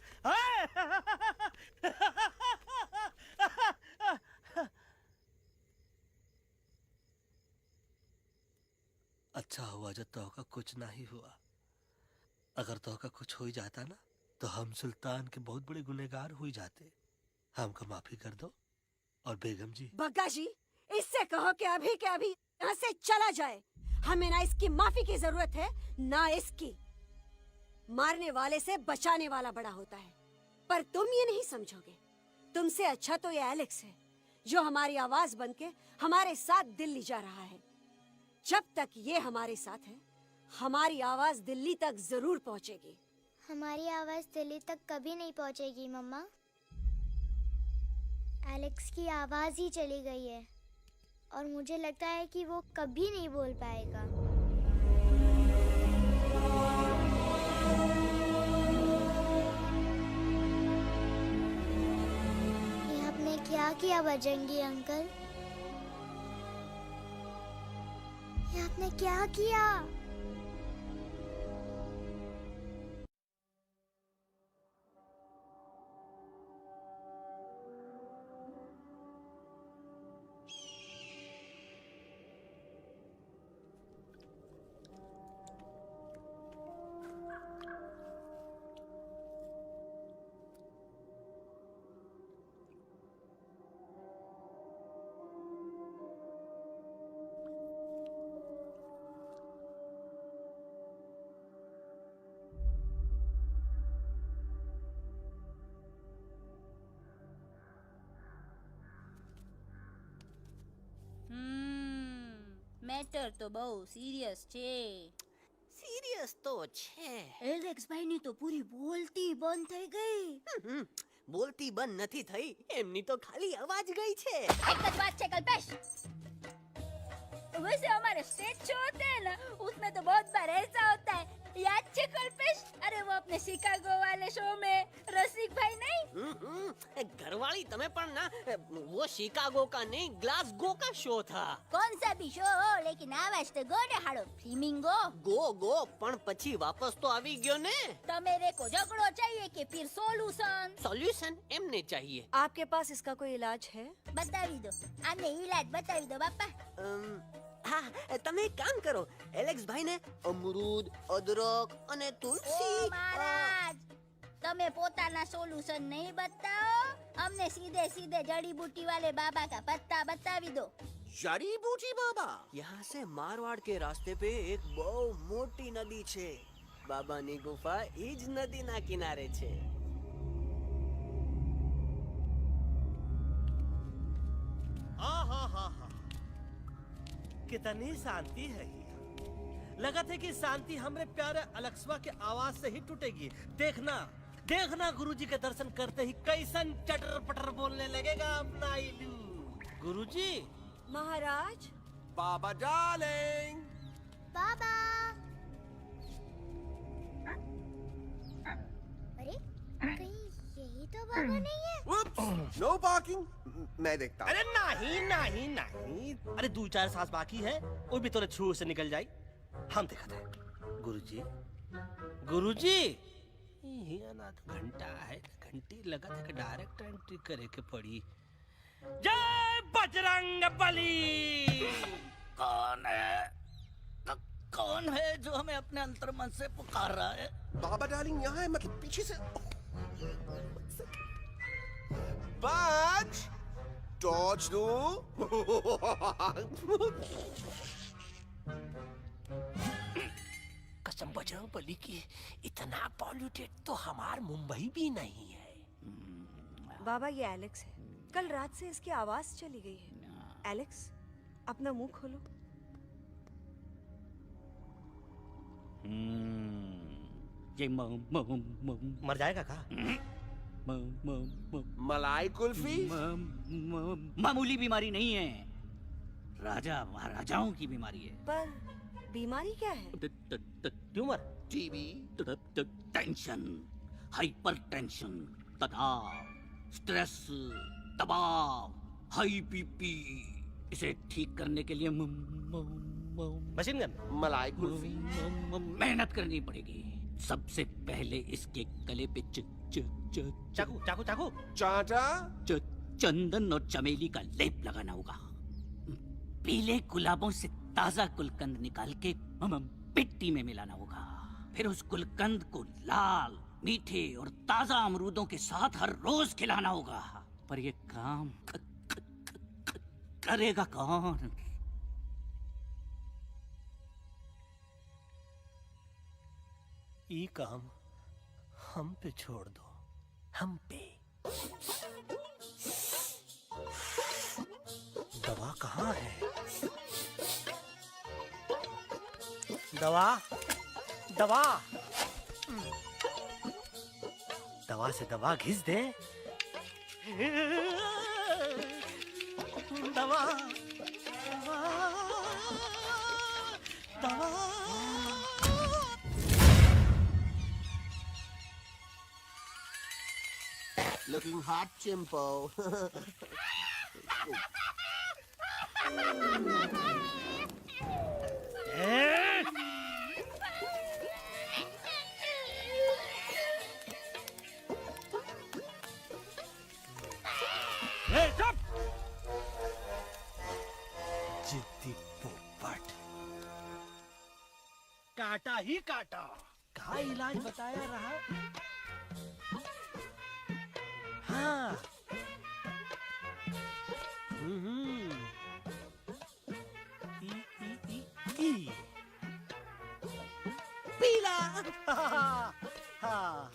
अच्छा हुआ जो तोहका कुछ नहीं हुआ। अगर तोहका कुछ हो ही जाता ना, तो हम सुल्तान के बहुत बड़े गुनहगार हो जाते। हमको माफी कर दो। और बेगम जी, बग्गा जी, इससे कहो कि अभी के अभी यहाँ से चला जाए। हमें ना इसकी माफी की जरूरत है, ना इसकी। मारने वाले से बचाने वाला बड़ा होता है, पर तुम ये नहीं समझोगे। तुमसे अच्छा तो ये एलेक्स है, जो हमारी आवाज बनके हमारे साथ दिल्ली जा रहा है। जब तक ये हमारे साथ है, हमारी आवाज दिल्ली तक जरूर पहुंचेगी। हमारी आवाज दिल्ली तक कभी नहीं पहुंचेगी मम्मा। एलेक्स की आवाज ही चली गई है और मुझे लगता है कि वो कभी नहीं बोल पाएगा। ये आपने क्या किया बजरंगी अंकल? आपने क्या किया? મેટર તો બહુ સિરિયસ છે. सीरियस तो छे. એલેક્સ ભાઈ ની તો પૂરી બોલતી બંધ થઈ ગઈ. बोलती बंद નથી થઈ, એમની તો ખાલી અવાજ ગઈ છે. एक જ बात है कल्पेश. वैसे हमारे स्टेज शो होते हैं ना, उसमें तो बहुत बार ऐसा होता है. याद है कल्पेश? अरे वो अपने शिकागो वाले शो में रसिक भाई नहीं? घरवाली तमे पण ना, वो शिकागो का नहीं ग्लासगो का शो था. कौन सा भी शो हो, लेकिन आवाज तो गोडे हाड़ो फ्लेमिंगो. गो पण પછી વાપસ તો આવી ગયો ને. तो मेरे को झगड़ो चाहिए कि फिर सोल्यूशन? सॉल्यूशन एमने चाहिए. आपके पास इसका कोई इलाज है? बतावी दो, आने इलाज बतावी दो बापा. હા, તમે એક કામ કરો, એલેક્સ ભાઈ ને અમરૂદ, અદરક અને ओ તુલસી. महाराज, તમે પોતાના સોલ્યુશન नहीं बताओ, हमने सीधे सीधे जड़ी बूटी वाले बाबा का पत्ता बतावी दो. जड़ी बूटी बाबा. यहाँ से मारवाड़ के रास्ते पे एक बहु मोटी नदी छे. बाबानी गुफा ईज नदी ना किनारे छे. कितनी शांति है यहाँ. लगा था कि शांति हमरे प्यारे अलेक्सवा के आवाज से ही टूटेगी. देखना देखना गुरुजी के दर्शन करते ही कैसन चटर पटर बोलने लगेगा अपना इलू. गुरुजी. महाराज. बाबा डार्लिंग. बाबा. अरे कहीं यही तो बाबा नहीं है? Whoops, no barking. मैं देखता हूँ. अरे नहीं नहीं नहीं, अरे 2-4 सांस बाकी है, वो भी तोरे छू से निकल जाए. हम देखा थे. गुरुजी गुरुजी. ये ना तो घंटा है, घंटी लगा था कि डायरेक्ट एंट्री करे के पड़ी. जय बजरंग बली. कौन है? कौन है जो हमें अपने अंतर्मन से पुकार रहा है? बाबा डार्लिंग यहाँ है, मतलब पीछे से. बाज डॉज दो. कसम बजरंग बली की, इतना पॉल्यूटेड तो हमार मुंबई भी नहीं है. बाबा ये एलेक्स है. कल रात से इसकी आवाज चली गई है. एलेक्स, अपना मुंह खोलो. ये मर जाएगा का? मलाई कुल्फी. मामूली बीमारी नहीं है, राजा महाराजाओं की बीमारी है. पर बीमारी क्या है? Tumour. TB. Tension, hyper tension, तनाव, स्ट्रेस, दबाव, हाई बीपी. इसे ठीक करने के लिए मशीन गन. मलाई कुल्फी. मेहनत करनी पड़ेगी. सबसे पहले इसके गले पे चाकू चाकू चाकू चाटा. चंदन और चमेली का लेप लगाना होगा. पीले गुलाबों से ताजा गुलकंद निकाल के मिट्टी में मिलाना होगा. फिर उस गुलकंद को लाल, मीठे और ताजा अमरूदों के साथ हर रोज खिलाना होगा. पर ये काम करेगा कौन? ये काम हम पे छोड़ दो. हम पे. दवा कहाँ है? दवा दवा दवा से दवा घिस दे. दवा दवा. Looking hot, Chimpo. जिद्दी पोपट, काटा ही काटा। का इलाज बताया रहा? हाँ। ई। पीला। हाँ।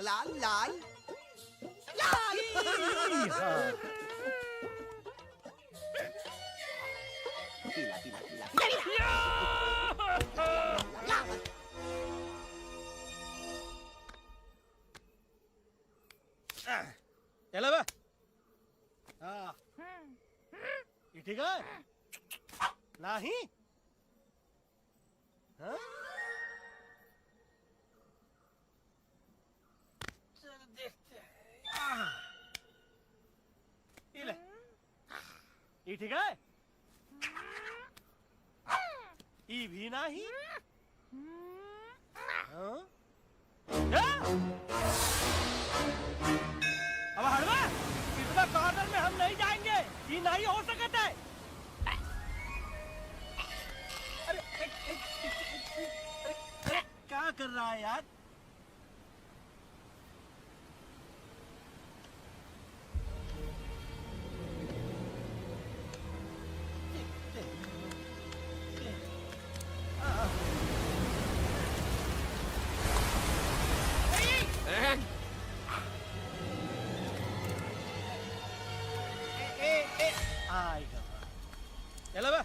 लाल लाल पीला पीला पीला चला बा। हाँ। ये ठीक है? नहीं? हाँ? चलो देखते हैं। ये ले। ये ठीक है? ये भी नहीं? हाँ? अब हड़वा, इतना कॉर्नर में हम नहीं जाएंगे, ये नहीं हो सकता है। अरे क्या कर रहा है यार? आएगा। चलो बा।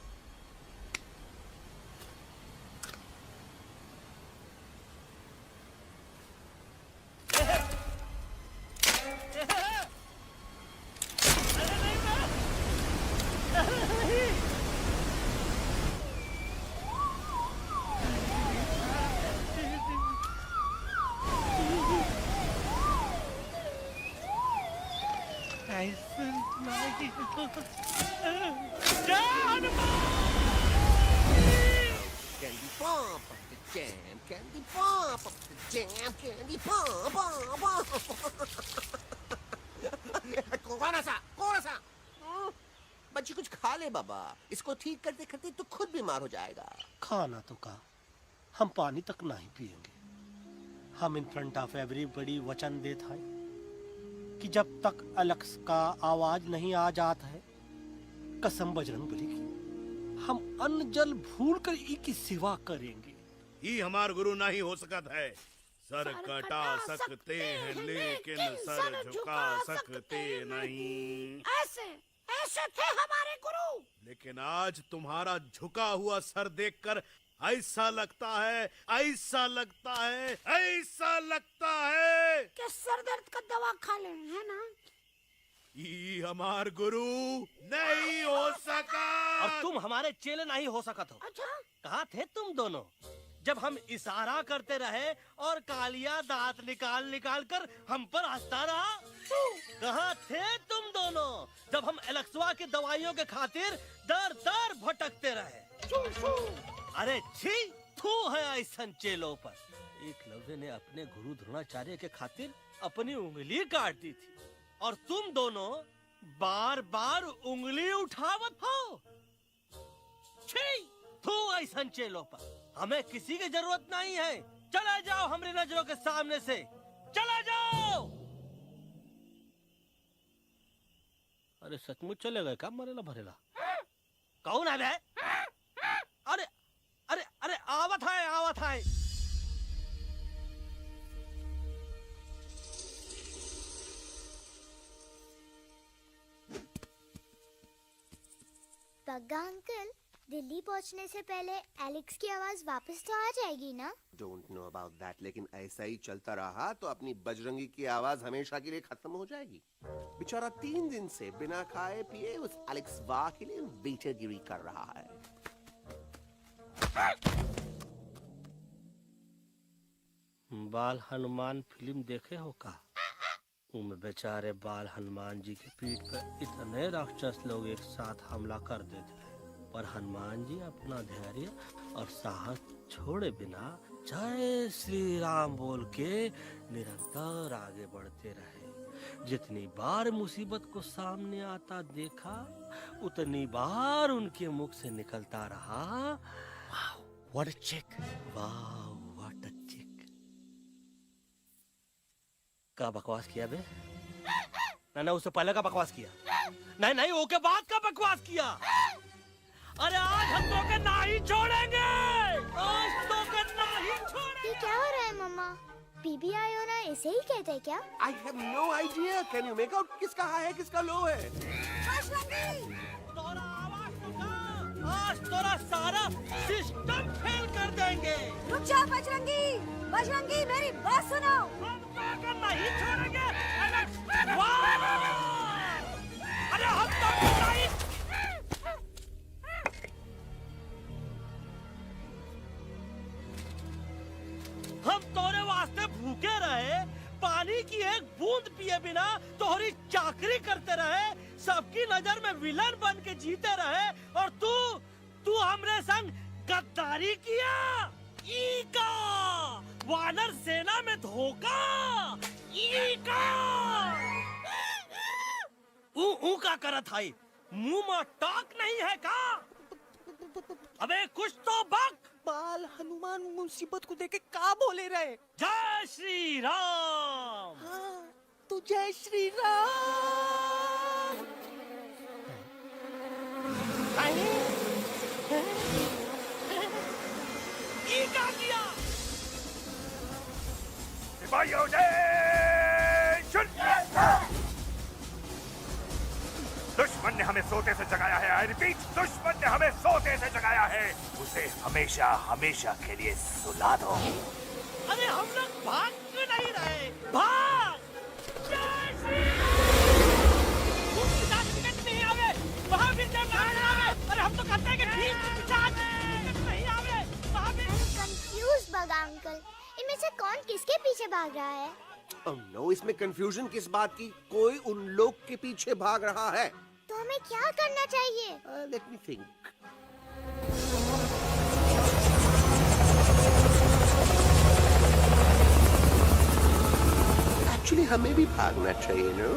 Candy pop up the jam, candy pop up the jam, candy pop up. कौन सा? बच्ची कुछ खा ले बाबा, इसको ठीक करते करते तो खुद बीमार हो जाएगा। खाना तो का, हम पानी तक नहीं पिएंगे। हम इन फ्रंट ऑफ एवरीबॉडी वचन देता है कि जब तक एलेक्स का आवाज नहीं आ जाता है, कसम बजरंगबली की, हम अन्न जल भूल कर ई की सेवा करेंगे। ये हमार गुरु नहीं हो सकता है। सर कटा सकते हैं लेकिन सर झुका सकते नहीं। ऐसे ऐसे थे हमारे गुरु। लेकिन आज तुम्हारा झुका हुआ सर देखकर ऐसा लगता है, ऐसा लगता है, ऐसा लगता है कि सर दर्द का दवा खा ले, है ना? ये हमार गुरु नहीं हो सका। और तुम हमारे चेले नहीं हो सका तो। अच्छा? कहाँ थे तुम दोनों जब हम इशारा करते रहे और कालिया दांत निकाल निकाल कर हम पर हंसता रहा? कहाँ थे तुम दोनों जब हम एलेक्सवा की दवाइयों के खातिर दर दर भटकते रहे? अरे छी, थू है ऐसन चेलों पर। एकलव्य ने अपने गुरु द्रोणाचार्य के खातिर अपनी उंगली काट दी थी और तुम दोनों बार बार उंगली उठावत हो। छी, थू ऐसन चेलों पर। हमें किसी की जरूरत नहीं है। चला जाओ हमारी नजरों के सामने से, चला जाओ। अरे सचमुच चले गए क्या? मरेला भरेला कौन है बे? अरे अरे अरे आवत है, आवत है। पग्गा अंकल, दिल्ली पहुंचने से पहले एलेक्स की आवाज वापस तो आ जाएगी ना? डोंट नो अबाउट दैट, लेकिन ऐसा ही चलता रहा तो अपनी बजरंगी की आवाज हमेशा के लिए खत्म हो जाएगी। बेचारा 3 दिन से बिना खाए पिए उस एलेक्स वाह के लिए बेटेगिरी कर रहा है। बाल हनुमान फिल्म देखे हो का? उनमें बेचारे बाल हनुमान जी की पीठ पर इतने राक्षस लोग एक साथ हमला कर देते हैं, पर हनुमान जी अपना धैर्य और साहस छोड़े बिना जय श्री राम बोल के निरंतर आगे बढ़ते रहे। जितनी बार मुसीबत को सामने आता देखा, उतनी बार उनके मुख से निकलता रहा, व्हाट अ चिक, वाह व्हाट अ चिक। का बकवास किया बे? ना उससे पहले का बकवास किया। नहीं ओके बाद का बकवास किया। अरे आज हम तो के नहीं छोड़ेंगे, आज तो के नहीं छोड़ेंगे। ये क्या हो रहा है मम्मा? बीबी आई हो ना, ऐसे ही कहते हैं क्या? I have no idea. Can you make out किसका हाई है किसका लो है? तोरा आवाज सुना, आज तोरा सारा सिस्टम फेल कर देंगे। रुक जा बजरंगी, बजरंगी मेरी बात सुनो। हम तो नहीं छोड़ेंगे। अरे हम तो नहीं। हम तोरे वास्ते भूखे रहे, पानी की एक बूंद पिए बिना तोहरी चाकरी करते रहे, सबकी नजर में विलन बन के जीते रहे, और तू हमरे संग गद्दारी किया। ई का वानर सेना में धोखा, ई का ऊ का करत है, मुंह में टाक नहीं है का? अबे कुछ तो बक। बाल हनुमान मुसीबत को देखे का बोले रहे? जय श्री राम। हाँ, तो जय श्री राम। ये क्या किया? सिपाहियों दुश्मन ने हमें सोते से जगाया है। आई रिपीट, दुश्मन ने हमें सोते से जगाया है। उसे हमेशा हमेशा के लिए सुला दो। अरे हम लोग भाग क्यों नहीं रहे? भाग! नहीं आवे, महावीर जब आवे। अरे हम तो कहते हैं कि ठीक नहीं आवे, महावीर। कंफ्यूज बगा अंकल, इनमें से कौन किसके पीछे भाग रहा है? Oh no, इसमें कंफ्यूजन किस बात की? कोई उन लोग के पीछे भाग रहा है। तो हमें क्या करना चाहिए? Let me think. Actually, हमें भी भागना चाहिए, no?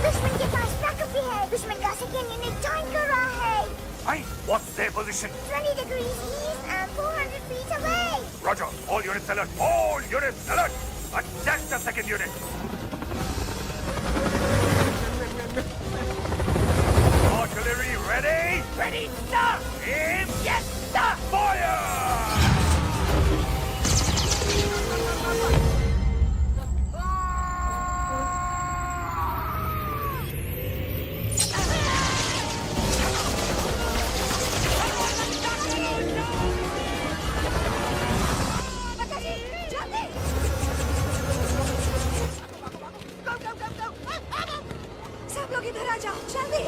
दुश्मन के पास बैकअप भी है। दुश्मन का सेकेंड यूनिट जॉइन कर रहा है। Hey, what's their position? 20 degrees east and 400 feet away. Roger, all units alert. All units alert. Attack the second unit. Artillery ready? Ready, sir. Aim. Yes, sir. Fire! सब लोग इधर आ जाओ, जल्दी।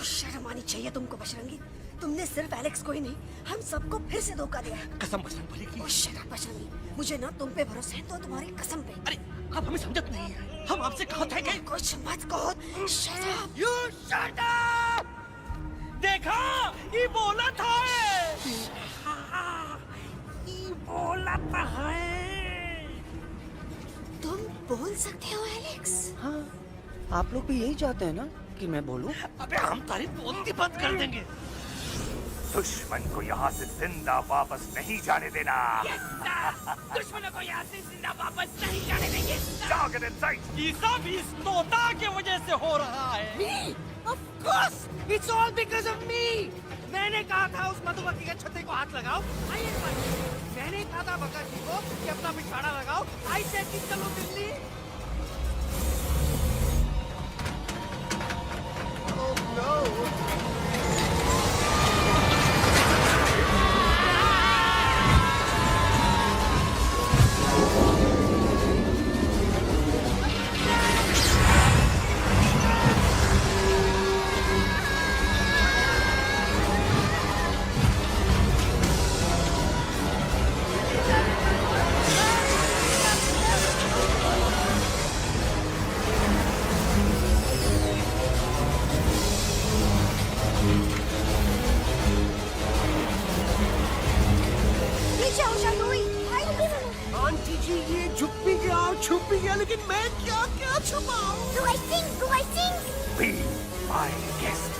शर्म आनी चाहिए तुमको बजरंगी। तुमने सिर्फ एलेक्स को ही नहीं, हम सबको फिर से धोखा दिया। कसम बजरंग बली की। शट अप बजरंगी, मुझे ना तुम पे भरोसा है तो तुम्हारी कसम पे। अरे आप हमें समझत नहीं है। हम आपसे कहते हैं कि कुछ मत कहो। Shut up. You shut up. देखा, ये बोला था। ये बोला था। तुम बोल सकते हो एलेक्स? हाँ, आप लोग भी यही चाहते हैं ना कि मैं बोलूं? अबे हम तारीफ बोलती बंद कर देंगे। दुश्मन को यहाँ से जिंदा वापस नहीं जाने देना। दुश्मनों को यहाँ से जिंदा वापस नहीं जाने देंगे। जाओ, get inside। ये सब इस तोता की वजह से हो रहा है। Me? Of course! It's all because of me! मैंने कहा था उस मधुमक्खी के छत्ते को हाथ लगाओ। आइए मैंने कहा था बका जी को कि अपना पिछवाड़ा लगाओ। आई सेड कि चलो दिल्ली। Oh no! आंटी जी, ये झुक भी गया और छुप भी गया, लेकिन मैं क्या क्या छुपाऊं? Do I sing? Do I sing? Be my guest।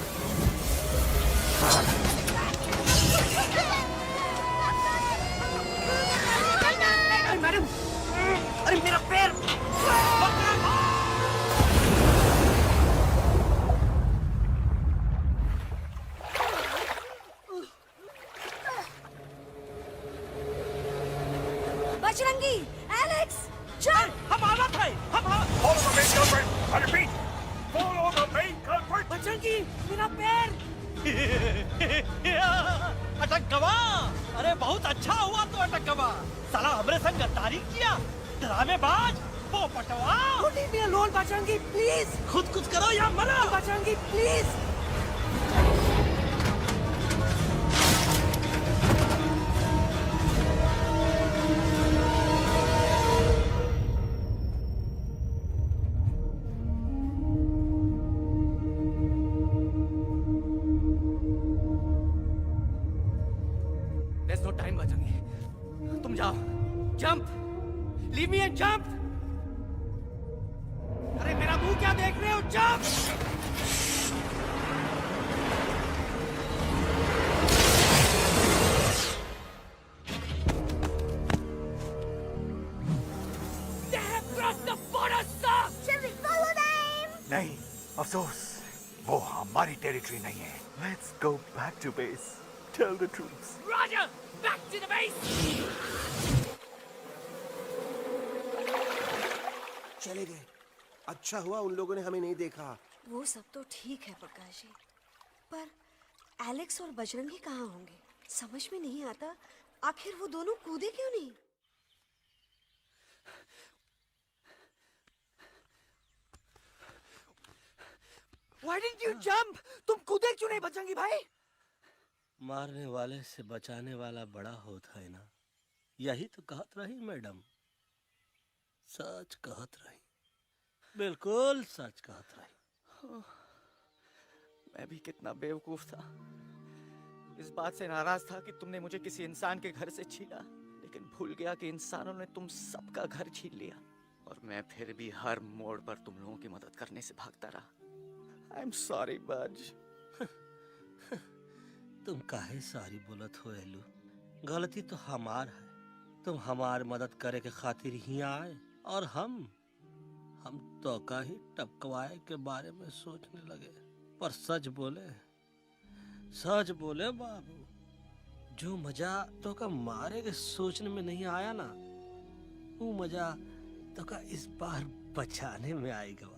Madam, अरे मेरा पैर! बजरंगी, एलेक्स, चल! हम आना था। Follow the main culprit। I repeat, follow the main culprit। Bajrangi, मेरा पैर! अटक गवा। अरे बहुत अच्छा हुआ तो अटक गवा। साला हमरे संग गद्दारी किया, ड्रामेबाज, पोपटवा। Leave me alone, Bajrangi, please! खुद कुछ करो या मरो। Bajrangi, please! There's no time, Bajrangi. तुम जाओ। Jump! Leave me and jump! अरे मेरा मुंह क्या देख रहे हो? Jump! They have crossed the border, sir! Shall we follow them? नहीं, अफसोस, वो हमारी टेरिटरी नहीं है। Let's go back to base। Tell the troops। Roger, back to the base। चले गए। अच्छा हुआ उन लोगों ने हमें नहीं देखा। वो सब तो ठीक है प्रकाश जी, पर एलेक्स और बजरंगी कहाँ होंगे? समझ में नहीं आता, आखिर वो दोनों कूदे क्यों नहीं? Why didn't you jump? तुम कूदे क्यों नहीं बजरंगी भाई? मारने वाले से बचाने वाला बड़ा होता है ना। यही तो कहत रही मैडम। सच कहत रही, बिल्कुल सच कहत रही। मैं भी कितना बेवकूफ था। इस बात से नाराज था कि तुमने मुझे किसी इंसान के घर से छीना, लेकिन भूल गया कि इंसानों ने तुम सबका घर छीन लिया। और मैं फिर भी हर मोड़ पर तुम लोगों की मदद करने से भागता रहा। I'm sorry, बज। तुम काहे सारी बोलत हो एलू? गलती तो हमार है। तुम हमार मदद करे के खातिर ही आए, और हम तो का ही टपकवाए के बारे में सोचने लगे। पर सच बोले बाबू, जो मजा तो का मारे के सोचने में नहीं आया ना, वो मजा तो का इस बार बचाने में आएगा।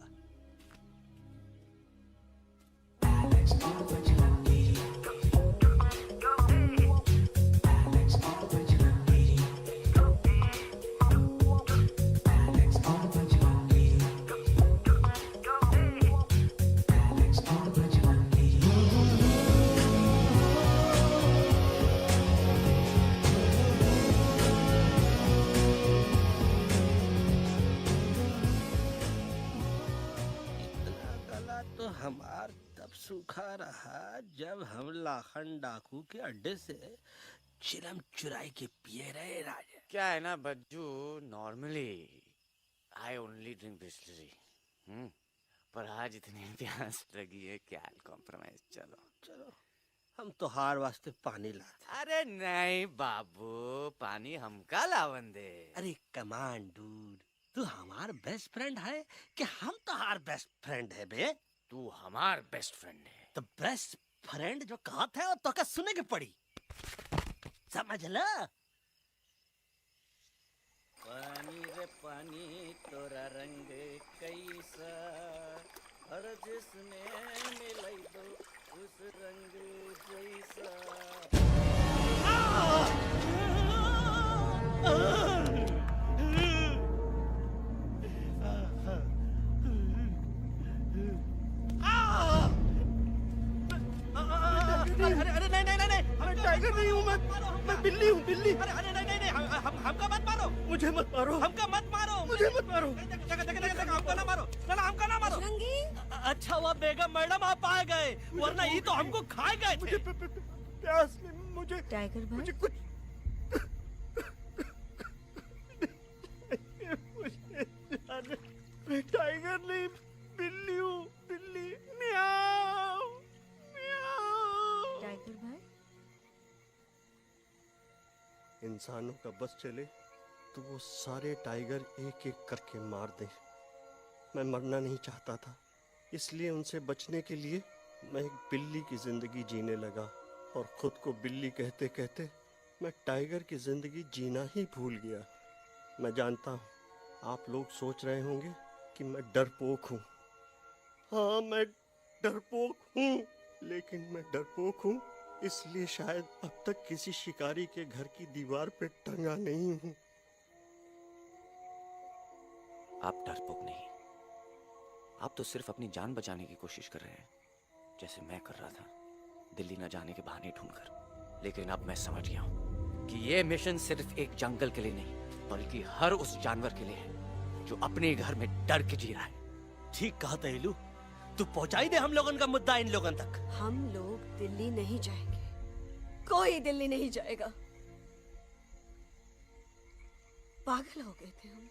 हमार तब सूखा रहा जब हम लाखन डाकू के अड्डे से चिलम चुराई के पिए रहे राजा। क्या है ना Bajju, normally I only drink Bisleri, पर आज इतनी प्यास लगी है क्या कॉम्प्रोमाइज। चलो हम तो हार वास्ते पानी लाते। अरे नहीं बाबू, पानी हमका लावन दे। अरे कमान डूड, तू हमार बेस्ट फ्रेंड है कि हम तो हार बेस्ट फ्रेंड है बे? तू हमार बेस्ट फ्रेंड है। तो बेस्ट फ्रेंड जो कहा था वो तो का सुने के पड़ी, समझ ला। पानी रे पानी तोरा रंग कैसा, हर जिसने मिलाई दो उस रंग जैसा। अरे नहीं नहीं नहीं, मैं टाइगर नहीं हूँ, मैं बिल्ली हूँ, बिल्ली। अरे अरे नहीं नहीं नहीं, हमका मत मारो, मुझे मत मारो, हमका मत मारो, मुझे मत मारो, हमका ना मारो, ना हमका ना मारो। अच्छा हुआ बेगम मैडम आप आ गए, वरना ये तो हमको खा गए थे। प्यास में मुझे टाइगर भाई, मुझे कुछ मैं टाइगर नहीं, बिल्ली हूँ, बिल्ली। म्याऊ म्याऊ। टाइगर भाई, इंसानों का बस चले तो वो सारे टाइगर एक एक करके मार दें। मैं मरना नहीं चाहता था, इसलिए उनसे बचने के लिए मैं एक बिल्ली की जिंदगी जीने लगा, और खुद को बिल्ली कहते कहते मैं टाइगर की जिंदगी जीना ही भूल गया। मैं जानता हूँ आप लोग सोच रहे होंगे कि मैं डरपोक हूँ। हाँ, मैं डरपोक हूँ, लेकिन मैं डरपोक हूँ इसलिए शायद अब तक किसी शिकारी के घर की दीवार पे टंगा नहीं हूँ। आप डरपोक नहीं, आप तो सिर्फ अपनी जान बचाने की कोशिश कर रहे हैं, जैसे मैं कर रहा था दिल्ली न जाने के बहाने ढूंढकर। लेकिन अब मैं समझ गया हूँ कि ये मिशन सिर्फ एक जंगल के लिए नहीं, बल्कि हर उस जानवर के लिए है जो अपने घर में डर के जी रहा है। ठीक कहा तहेलू, तू पहुंचाई दे हम लोगन का मुद्दा इन लोगन तक। हम लोग दिल्ली नहीं जाएंगे, कोई दिल्ली नहीं जाएगा। पागल हो गए थे हम,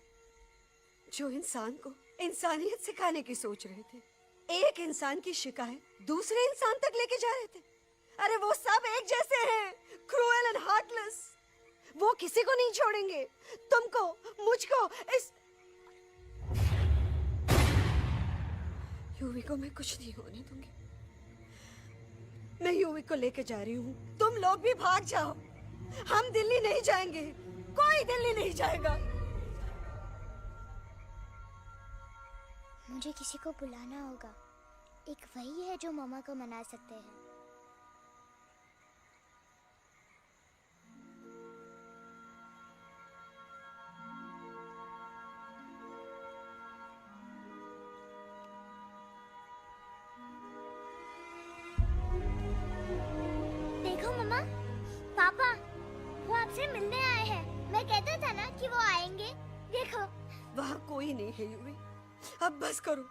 जो इंसान को इंसानियत सिखाने की सोच रहे थे, एक इंसान की शिकायत दूसरे इंसान तक लेके जा रहे थे। अरे वो सब एक जैसे हैं, क्रूएल एंड हार्टलेस। वो किसी को नहीं छोड़ेंगे, तुमको, मुझको, इस यूवी को मैं कुछ नहीं होने दूंगी। मैं यूवी को लेके जा रही हूँ, तुम लोग भी भाग जाओ। हम दिल्ली नहीं जाएंगे, कोई दिल्ली नहीं जाएगा। मुझे किसी को बुलाना होगा, एक वही है जो मामा को मना सकते हैं। देखो मामा, पापा वो आपसे मिलने आए हैं। मैं कहता था ना कि वो आएंगे। देखो वहाँ कोई नहीं है यूवी, अब बस करो।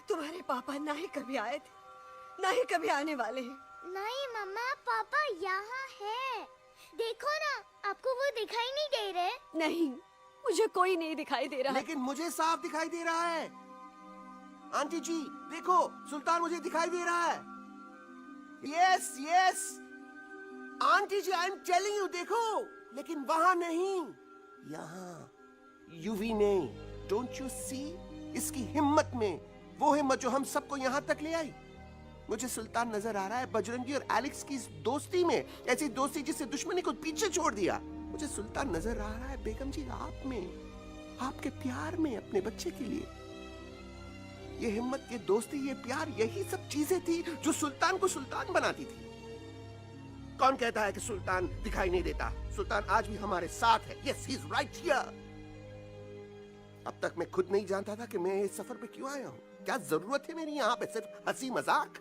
तुम्हारे पापा ना ही कभी आए थे, ना ही कभी आने वाले हैं। नहीं मम्मा, पापा यहाँ है। देखो ना, आपको वो दिखाई नहीं दे रहे? नहीं, मुझे कोई नहीं दिखाई दे रहा। लेकिन मुझे साफ दिखाई दे रहा है। आंटी जी देखो, सुल्तान मुझे दिखाई दे रहा है। Yes yes aunty ji, I am telling you, देखो। लेकिन वहां नहीं, यहाँ यूवी ने। Don't you see? इसकी हिम्मत में, वो हिम्मत जो हम सबको यहाँ तक ले आई। मुझे सुल्तान नजर आ रहा है बजरंगी और एलेक्स की इस दोस्ती में, ऐसी दोस्ती जिससे दुश्मनी को पीछे छोड़ दिया। मुझे सुल्तान नजर आ रहा है बेगम जी आप में, आपके प्यार में अपने बच्चे के लिए। ये हिम्मत, ये दोस्ती, ये प्यार, यही सब चीजें थी जो सुल्तान को सुल्तान बनाती थी। कौन कहता है कि सुल्तान दिखाई नहीं देता? सुल्तान आज भी हमारे साथ है। Yes, he is right here. अब तक मैं खुद नहीं जानता था कि मैं इस सफर पे क्यों आया हूँ। क्या जरूरत है मेरी यहाँ पे सिर्फ हंसी मजाक?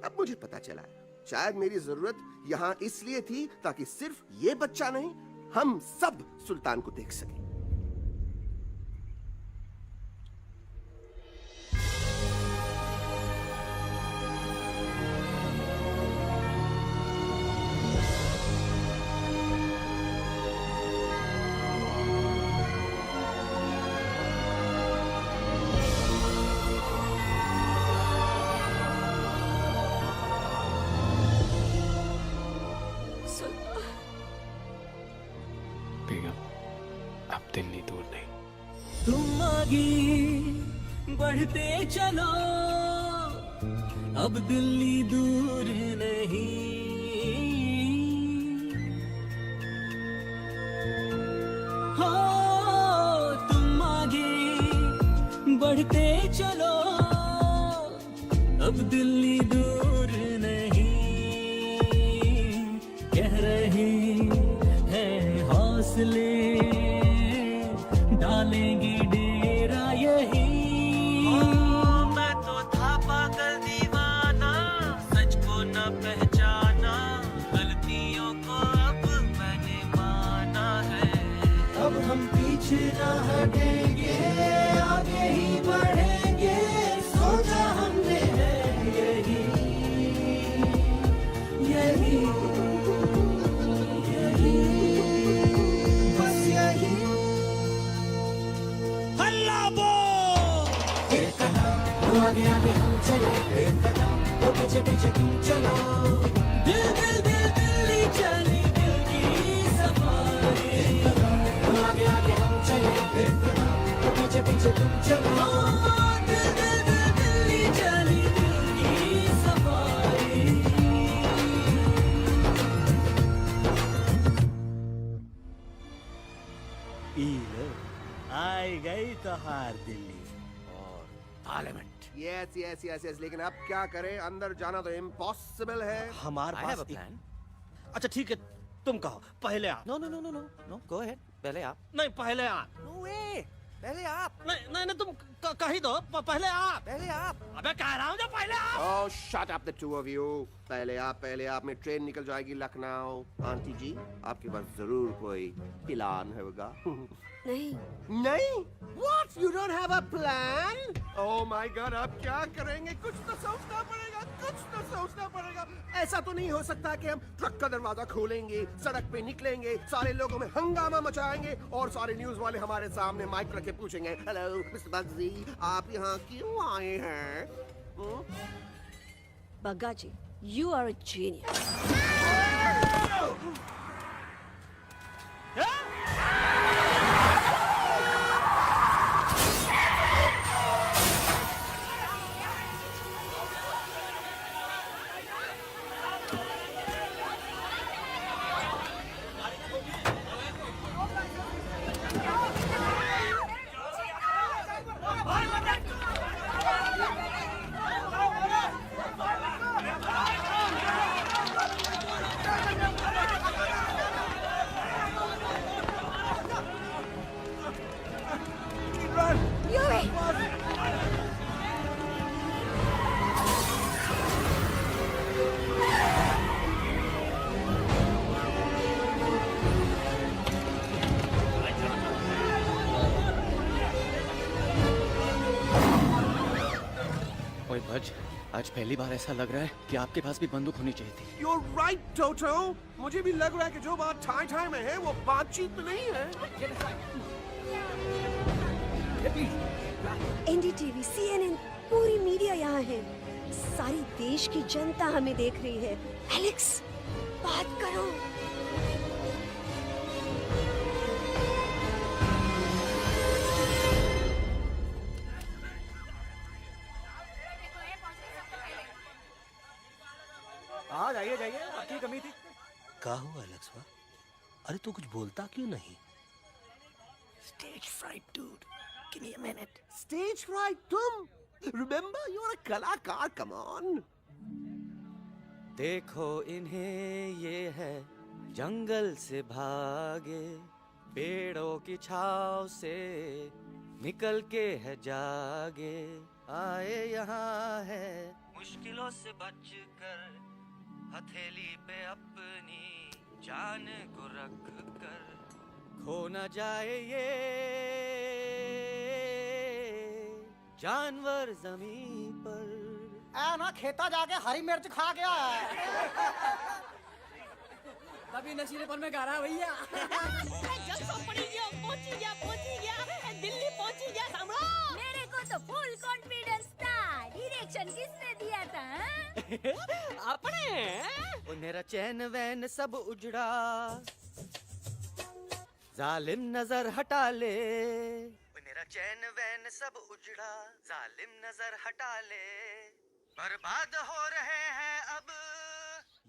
अब मुझे पता चला है, शायद मेरी जरूरत यहाँ इसलिए थी ताकि सिर्फ ये बच्चा नहीं, हम सब सुल्तान को देख सकें। आगे बढ़ते चलो, अब दिल्ली दूर नहीं। हो तुम आगे बढ़ते चलो, अब दिल्ली दूर नहीं। कह रहे हैं हौसले, डालेंगे डेरा यही। मैं तो था पागल दीवाना, सच को न पहचाना, गलतियों को अब मैंने माना है। अब हम पीछे न हटेंगे, आगे ही बढ़ेंगे, सोचा हमने है यही यही यही, बस यही। हल्ला बोल! एक कदम आगे आगे हम चले, एक कदम तो पीछे पीछे तुम चलो। दिल दिल दिल दिल्ली चली, दिल की सफारी। एक कदम आगे आगे हम चले, एक कदम तो पीछे पीछे तुम चलो। दिल दिल दिल दिल्ली चली, दिल की सफारी। पी लो, आई गई तो हार दिल्ली और parliament. Yes yes yes yes, लेकिन अब क्या करें, अंदर जाना तो इम्पॉसिबल है। हमारे I have pass a plan. अच्छा ठीक है, तुम कहो, पहले आप। No, no, no, no, no, no. Go ahead. पहले आप. नहीं, पहले आप। No way. पहले आप. नहीं नहीं नहीं, तुम कही दो, पहले आप। पहले आप. अबे कह रहा हूँ जो पहले आप। Oh, shut up the two of you. पहले आप में ट्रेन निकल जाएगी लखनऊ। आंटी जी, आपके पास जरूर कोई प्लान होगा। नहीं नहीं? What? You don't have a plan? Oh my God, आप क्या करेंगे? कुछ तो सोचना पड़ेगा, कुछ तो सोचना पड़ेगा। ऐसा तो नहीं हो सकता कि हम ट्रक का दरवाजा खोलेंगे, सड़क पे निकलेंगे, सारे लोगों में हंगामा मचाएंगे और सारे न्यूज वाले हमारे सामने माइक रख के पूछेंगे, हेलो मिस्टर बग्जी, आप यहाँ क्यों आए हैं? बग्गा जी, you are a genius. ओए भज, आज पहली बार ऐसा लग रहा है कि आपके पास भी बंदूक होनी चाहिए थी। You're right, Toto. मुझे भी लग रहा है कि जो बात ठाई ठाई में है वो बातचीत में नहीं है। एनडीटीवी, CNN, पूरी मीडिया यहाँ है। सारी देश की जनता हमें देख रही है। एलेक्स, बात करो। हाँ जाइए जाइए, आपकी कमी थी। क्या हुआ लक्ष्मण? अरे तू कुछ बोलता क्यों नहीं? Stage fright, dude. Give me a minute. Stage fright, तुम? Remember, you're a कलाकार. Come on. देखो इन्हें, ये है जंगल से भागे, पेड़ों की छाव से निकल के है जागे, आए यहाँ है मुश्किलों से बचकर, हथेली पे अपनी जान को रख कर, खो न जाए ये जानवर जमीन पर। ना खेता जाके हरी मिर्च खा गया है। तभी नशीलेपन में गा रहा है भैया। दिल्ली पहुंची गया सामड़ा। मेरे को तो फुल कॉन्फिडेंस था। डायरेक्शन किसने दिया था? अपने मेरा चैन वैन सब उजड़ा, जालिम नजर हटा ले, मेरा चैन वैन सब उजड़ा, जालिम नजर हटा ले, बर्बाद हो रहे हैं अब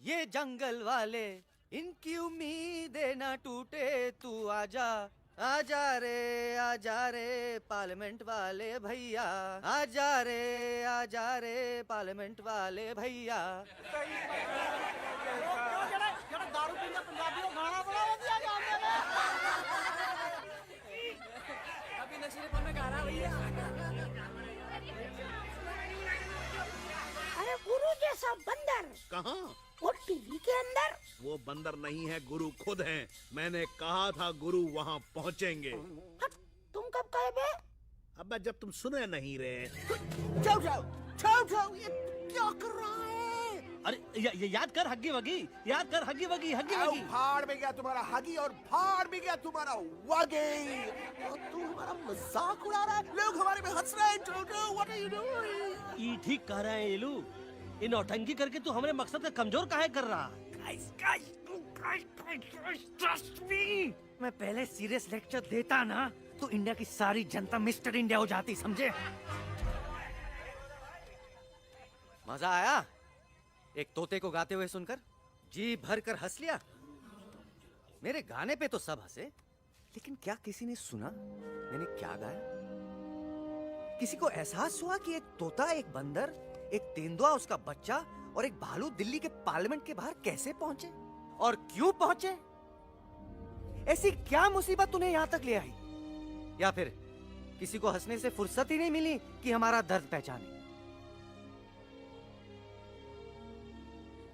ये जंगल वाले, इनकी उम्मीदें ना टूटे, तू आजा आजा रे पार्लियामेंट वाले भैया, आजा रे पार्लियामेंट वाले भैया। दारू पीने पंजाबी को गाना बड़ा दिया जाने में। अभी नशीलेपन में गा रहा भैया। अरे गुरु जैसा बंदर कहाँ? वो टीवी के अंदर। वो बंदर नहीं है, गुरु खुद हैं। मैंने कहा था गुरु वहाँ पहुँचेंगे। तुम कब कहे बे? अबे जब तुम सुने नहीं रहे। जाओ जाओ जाओ जाओ, ये क्या कर रहा है? अरे ये याद कर हग्गी वगी, याद कर हग्गी वगी, हग्गी वगी। भाड़ में गया तुम्हारा हगी और भाड़ में गया तुम्हारा वगी। और तू हमारा मजाक उड़ा रहा है, लोग हमारे में हंस रहे हैं। टोटो, व्हाट आर यू डूइंग? ये ठीक कह रहे हैं येलू, इन नौटंकी करके तू हमारे मकसद का कमजोर काहे कर रहा? ट्रस्ट मी, मैं पहले सीरियस लेक्चर देता ना तो इंडिया की सारी जनता मिस्टर इंडिया हो जाती, समझे? मजा आया एक तोते को गाते हुए सुनकर? जी भर कर हंस लिया। मेरे गाने पे तो सब हंसे, लेकिन क्या किसी ने सुना मैंने क्या गाया? किसी को एहसास हुआ कि एक तोता, एक बंदर, एक तेंदुआ, उसका बच्चा और एक भालू दिल्ली के पार्लियामेंट के बाहर कैसे पहुंचे और क्यों पहुंचे? ऐसी क्या मुसीबत उन्हें यहां तक ले आई? या फिर किसी को हंसने से फुर्सत ही नहीं मिली कि हमारा दर्द पहचाने?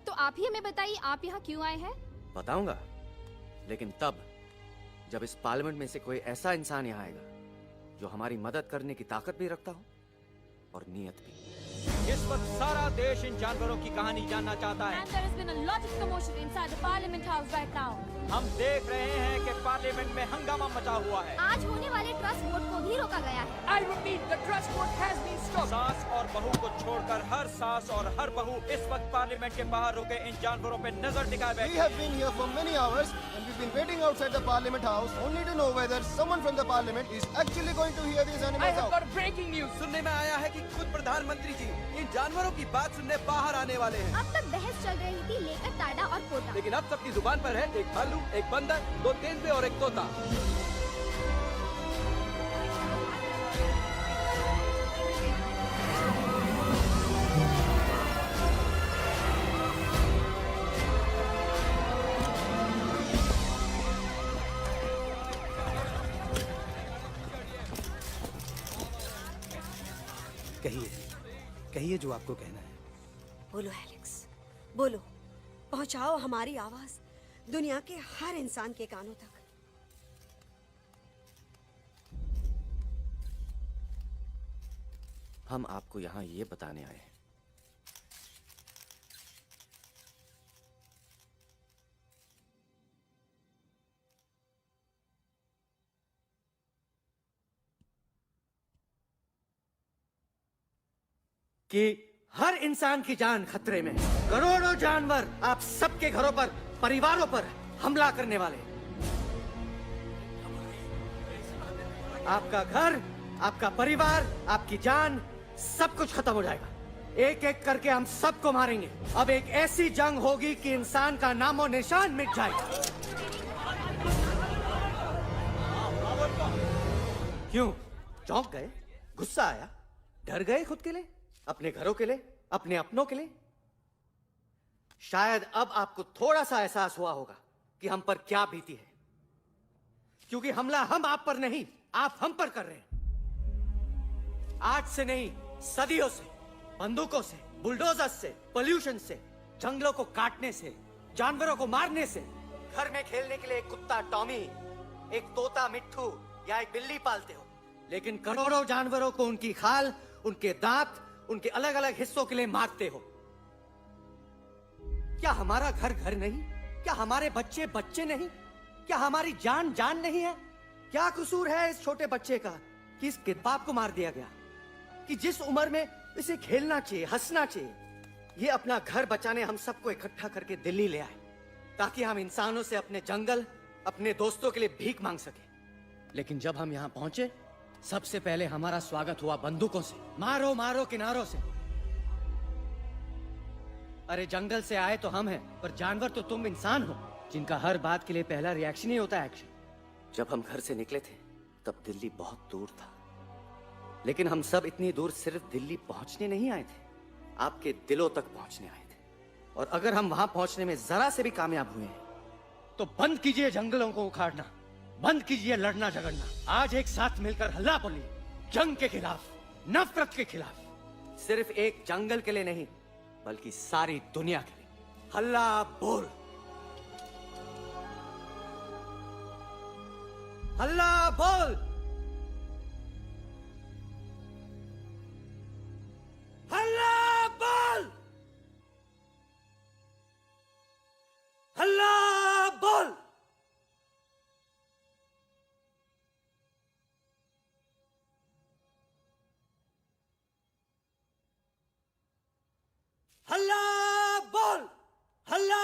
तो आप ही हमें बताइए, आप यहाँ क्यों आए हैं? बताऊंगा, लेकिन तब जब इस पार्लियामेंट में से कोई ऐसा इंसान यहाँ आएगा जो हमारी मदद करने की ताकत भी रखता हो और नीयत भी। इस वक्त सारा देश इन जानवरों की कहानी जानना चाहता है। And there has been a lot of commotion inside the Parliament House right now. हम देख रहे हैं कि पार्लियामेंट में हंगामा मचा हुआ है। आज होने वाले ट्रस्ट वोट को भी रोका गया है। I repeat, the trust vote has been stopped. सास और बहू को छोड़कर हर सास और हर बहू इस वक्त पार्लियामेंट के बाहर रुके इन जानवरों पे नजर टिकाए बैठे। We have been here for many hours and we've been waiting outside the Parliament House only to know whether someone from the Parliament is actually going to hear these animals out. I have got breaking news. सुनने में आया है कि खुद प्रधानमंत्री जी इन जानवरों की बात सुनने बाहर आने वाले हैं। अब तक बहस चल रही थी लेकर टाडा और पोटा, लेकिन अब सबकी जुबान पर है एक भालू, एक बंदर, दो तेंदुए और एक तोता। कहिए जो आपको कहना है। बोलो एलेक्स, बोलो, पहुंचाओ हमारी आवाज दुनिया के हर इंसान के कानों तक। हम आपको यहाँ ये बताने आए हैं कि हर इंसान की जान खतरे में। करोड़ों जानवर आप सबके घरों पर, परिवारों पर हमला करने वाले। आपका घर, आपका परिवार, आपकी जान, सब कुछ खत्म हो जाएगा। एक एक करके हम सबको मारेंगे। अब एक ऐसी जंग होगी कि इंसान का नामो निशान मिट जाएगा। क्यों चौंक गए? गुस्सा आया? डर गए खुद के लिए, अपने घरों के लिए, अपने अपनों के लिए? शायद अब आपको थोड़ा सा एहसास हुआ होगा कि हम पर क्या बीती है, क्योंकि हमला हम आप पर नहीं, आप हम पर कर रहे हैं। आज से नहीं, सदियों से, बंदूकों से, बुलडोजर से, पोल्यूशन से, जंगलों को काटने से, जानवरों को मारने से। घर में खेलने के लिए एक कुत्ता टॉमी, एक तोता मिट्ठू या एक बिल्ली पालते हो, लेकिन करोड़ों जानवरों को उनकी खाल, उनके दांत, उनके अलग अलग हिस्सों के लिए मारते हो। क्या हमारा घर घर नहीं? क्या हमारे बच्चे बच्चे नहीं? क्या हमारी जान जान नहीं है? क्या कसूर है इस छोटे बच्चे का कि इसके बाप को मार दिया गया, कि जिस उम्र में इसे खेलना चाहिए, हंसना चाहिए? ये अपना घर बचाने हम सबको इकट्ठा करके दिल्ली ले आए ताकि हम इंसानों से अपने जंगल, अपने दोस्तों के लिए भीख मांग सके। लेकिन जब हम यहाँ पहुंचे सबसे पहले हमारा स्वागत हुआ बंदूकों से, मारो मारो किनारों से। अरे जंगल से आए तो हम हैं, पर जानवर तो तुम इंसान हो, जिनका हर बात के लिए पहला रिएक्शन ही होता है एक्शन। जब हम घर से निकले थे तब दिल्ली बहुत दूर था, लेकिन हम सब इतनी दूर सिर्फ दिल्ली पहुंचने नहीं आए थे, आपके दिलों तक पहुंचने आए थे। और अगर हम वहां पहुंचने में जरा से भी कामयाब हुए हैं तो बंद कीजिए जंगलों को उखाड़ना, बंद कीजिए लड़ना झगड़ना। आज एक साथ मिलकर हल्ला बोलिए, जंग के खिलाफ, नफरत के खिलाफ। सिर्फ एक जंगल के लिए नहीं, बल्कि सारी दुनिया के लिए। हल्ला बोल, हल्ला बोल, हल्ला बोल, हल्ला बोल। हल्ला बोल, हल्ला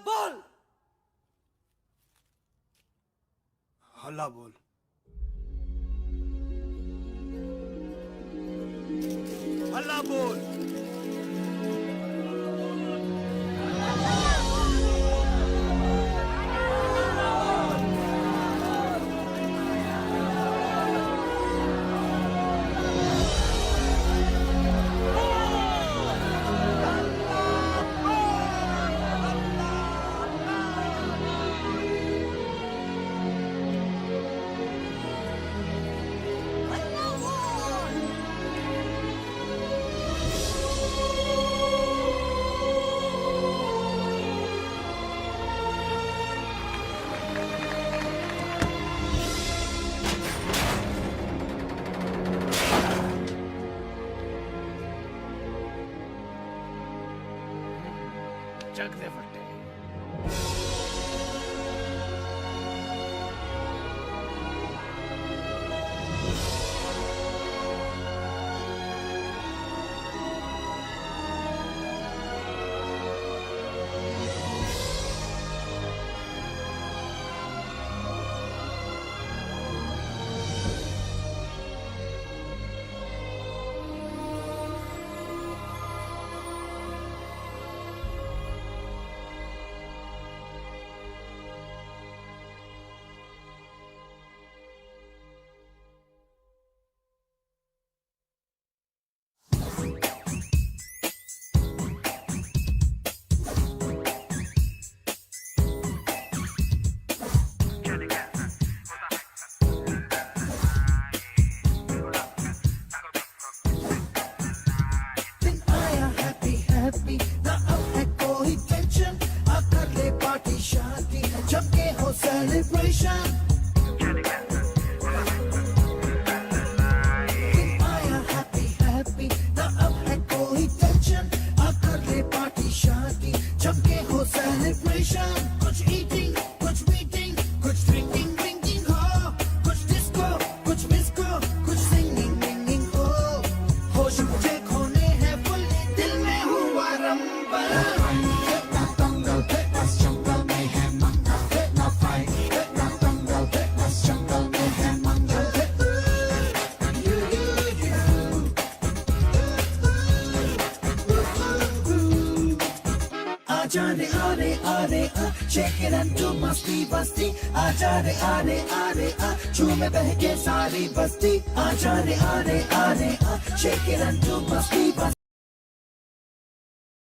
बोल, हल्ला बोल, हल्ला बोल। जग दे फट्टे। Shake it and do masti basti. Aaja re aare aare a. Chume behke sari basti. Aaja re aare aare a. Shake it and do masti basti.